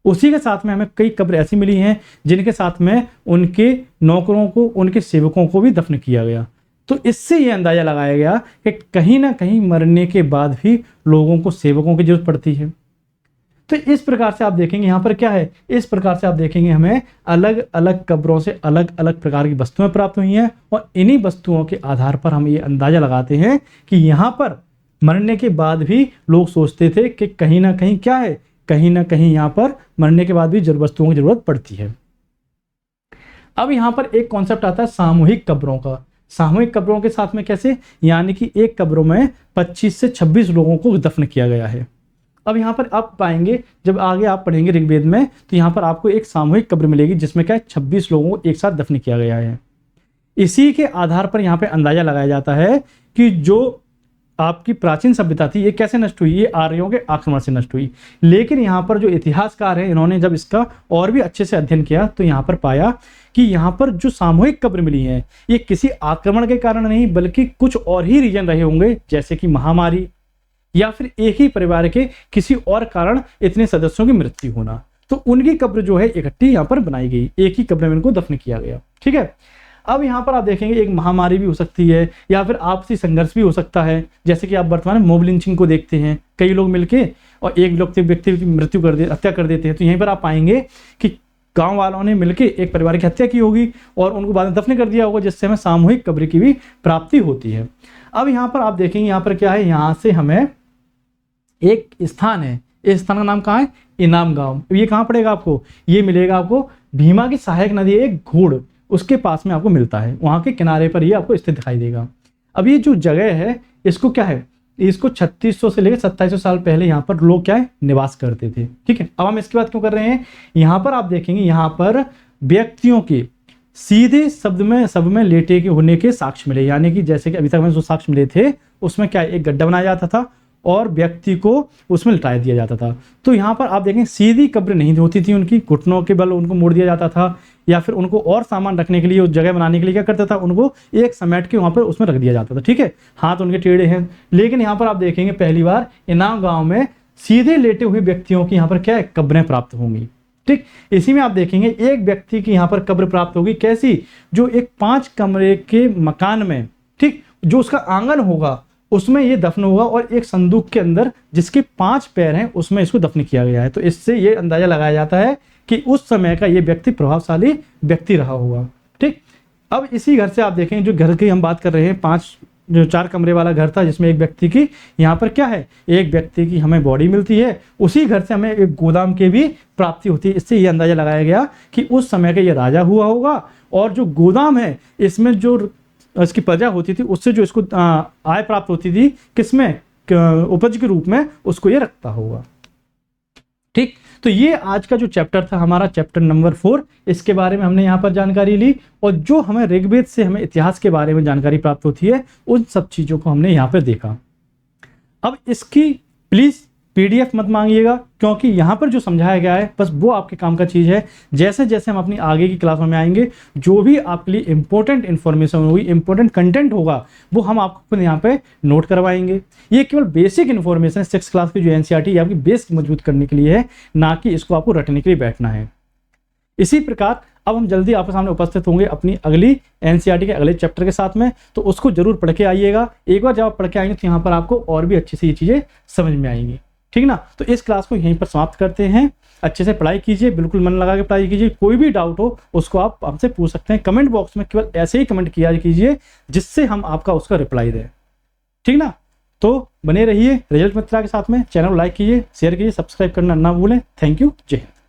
उसी के साथ में हमें कई कब्र ऐसी मिली हैं जिनके साथ में उनके नौकरों को, उनके सेवकों को भी दफन किया गया। तो इससे ये अंदाजा लगाया गया कि कहीं ना कहीं मरने के बाद भी लोगों को सेवकों की जरूरत पड़ती है। तो इस प्रकार से आप देखेंगे यहाँ पर क्या है, इस प्रकार से आप देखेंगे हमें अलग अलग कब्रों से अलग अलग प्रकार की वस्तुएं प्राप्त हुई हैं और इन्हीं वस्तुओं के आधार पर हम ये अंदाजा लगाते हैं कि यहाँ पर मरने के बाद भी लोग सोचते थे कि कहीं ना कहीं क्या है, कहीं ना कहीं यहाँ पर मरने के बाद भी वस्तुओं की जरूरत पड़ती है। अब यहाँ पर एक कॉन्सेप्ट आता है सामूहिक कब्रों का। सामूहिक कब्रों के साथ में कैसे, यानी कि एक कब्रों में 25 से 26 लोगों को दफन किया गया है। अब यहाँ पर आप पाएंगे, जब आगे आप पढ़ेंगे ऋग्वेद में, तो यहाँ पर आपको एक सामूहिक कब्र मिलेगी जिसमें क्या है 26 लोगों को एक साथ दफन किया गया है। इसी के आधार पर यहाँ पे अंदाजा लगाया जाता है कि जो आपकी प्राचीन सभ्यता थी ये कैसे नष्ट हुई, ये आर्यों के आक्रमण से नष्ट हुई। लेकिन यहाँ पर जो इतिहासकार हैं इन्होंने जब इसका और भी अच्छे से अध्ययन किया तो यहाँ पर पाया कि यहाँ पर जो सामूहिक कब्र मिली है ये किसी आक्रमण के कारण नहीं बल्कि कुछ और ही रीजन रहे होंगे, जैसे कि महामारी या फिर एक ही परिवार के किसी और कारण इतने सदस्यों की मृत्यु होना। तो उनकी कब्र जो है इकट्ठी यहाँ पर बनाई गई, एक ही कब्र में इनको दफन किया गया, ठीक है। अब यहाँ पर आप देखेंगे एक महामारी भी हो सकती है या फिर आपसी संघर्ष भी हो सकता है, जैसे कि आप वर्तमान में मॉब लिंचिंग को देखते हैं, कई लोग मिलके और एक व्यक्ति की मृत्यु हत्या कर देते हैं। तो यहीं पर आप पाएंगे कि गांव वालों ने मिलके एक परिवार की हत्या की होगी और उनको बाद में दफन कर दिया होगा, जिससे हमें सामूहिक कब्र की भी प्राप्ति होती है। अब यहाँ पर आप देखेंगे यहाँ पर क्या है, यहाँ से हमें एक स्थान है, इस स्थान का नाम कहाँ है, इनाम गांव। ये कहाँ पड़ेगा आपको, ये मिलेगा आपको भीमा की सहायक नदी एक घूड़, उसके पास में आपको मिलता है, वहां के किनारे पर ये आपको स्थित दिखाई देगा। अब ये जो जगह है इसको क्या है, इसको 3600 से लेकर 2700 साल पहले यहाँ पर लोग क्या है, निवास करते थे, ठीक है। अब हम इसकी बात क्यों कर रहे हैं, यहाँ पर आप देखेंगे यहाँ पर व्यक्तियों के सीधे सब में लेटे के होने के साक्ष्य मिले, यानी कि जैसे कि अभी तक हमें जो साक्ष्य मिले थे उसमें क्या एक गड्ढा बनाया जाता था और व्यक्ति को उसमें लिटाया दिया जाता था। तो यहाँ पर आप देखें सीधी कब्र नहीं होती थी उनकी, घुटनों के बल उनको मोड़ दिया जाता था या फिर उनको और सामान रखने के लिए, उस जगह बनाने के लिए क्या करता था, उनको एक समेट के वहाँ पर उसमें रख दिया जाता था, ठीक है। हाथ उनके टेढ़े हैं। लेकिन यहाँ पर आप देखेंगे पहली बार इनाम गाँव में सीधे लेटे हुए व्यक्तियों की यहाँ पर क्या है, कब्रें प्राप्त होंगी, ठीक। इसी में आप देखेंगे एक व्यक्ति की यहाँ पर कब्र प्राप्त होगी, कैसी, जो एक 5 कमरे के मकान में, ठीक, जो उसका आंगन होगा उसमें ये दफन होगा और एक संदूक के अंदर जिसके 5 पैर हैं उसमें इसको दफन किया गया है। तो इससे ये अंदाजा लगाया जाता है कि उस समय का ये व्यक्ति प्रभावशाली व्यक्ति रहा होगा, ठीक। अब इसी घर से आप देखें, जो घर की हम बात कर रहे हैं, 4 कमरे वाला घर था जिसमें एक व्यक्ति की यहाँ पर क्या है, एक व्यक्ति की हमें बॉडी मिलती है। उसी घर से हमें एक गोदाम की भी प्राप्ति होती है। इससे ये अंदाजा लगाया गया कि उस समय का ये राजा हुआ होगा और जो गोदाम है इसमें जो इसकी प्रजा होती थी उससे जो इसको आय प्राप्त होती थी, किसमें, उपज के रूप में, उसको ये रखता होगा, ठीक। तो ये आज का जो चैप्टर था हमारा चैप्टर नंबर 4, इसके बारे में हमने यहाँ पर जानकारी ली और जो हमें ऋग्वेद से हमें इतिहास के बारे में जानकारी प्राप्त होती है उन सब चीजों को हमने यहाँ पर देखा। अब इसकी प्लीज PDF मत मांगिएगा, क्योंकि यहाँ पर जो समझाया गया है बस वो आपके काम का चीज़ है। जैसे जैसे हम अपनी आगे की क्लासों में आएंगे, जो भी आपके लिए इंपॉर्टेंट इन्फॉर्मेशन होगी, इंपॉर्टेंट कंटेंट होगा, वो हम आपको यहाँ पे नोट करवाएंगे। ये केवल बेसिक इन्फॉर्मेशन 6th क्लास की जो NCERT आपकी बेस मजबूत करने के लिए है, ना कि इसको आपको रटने के लिए बैठना है। इसी प्रकार अब हम जल्दी आपके सामने उपस्थित होंगे अपनी अगली NCERT के अगले चैप्टर के साथ में, तो उसको जरूर पढ़ के आइएगा। एक बार जब आप पढ़ के आएंगे तो यहाँ पर आपको और भी अच्छी से ये चीज़ें समझ में आएंगी, ठीक ना। तो इस क्लास को यहीं पर समाप्त करते हैं। अच्छे से पढ़ाई कीजिए, बिल्कुल मन लगा के पढ़ाई कीजिए। कोई भी डाउट हो उसको आप हमसे पूछ सकते हैं कमेंट बॉक्स में, केवल ऐसे ही कमेंट किया कीजिए जिससे हम आपका उसका रिप्लाई दें, ठीक ना। तो बने रहिए रिजल्ट मित्रा के साथ में, चैनल को लाइक कीजिए, शेयर कीजिए, सब्सक्राइब करना ना भूलें। थैंक यू, जय हिंद।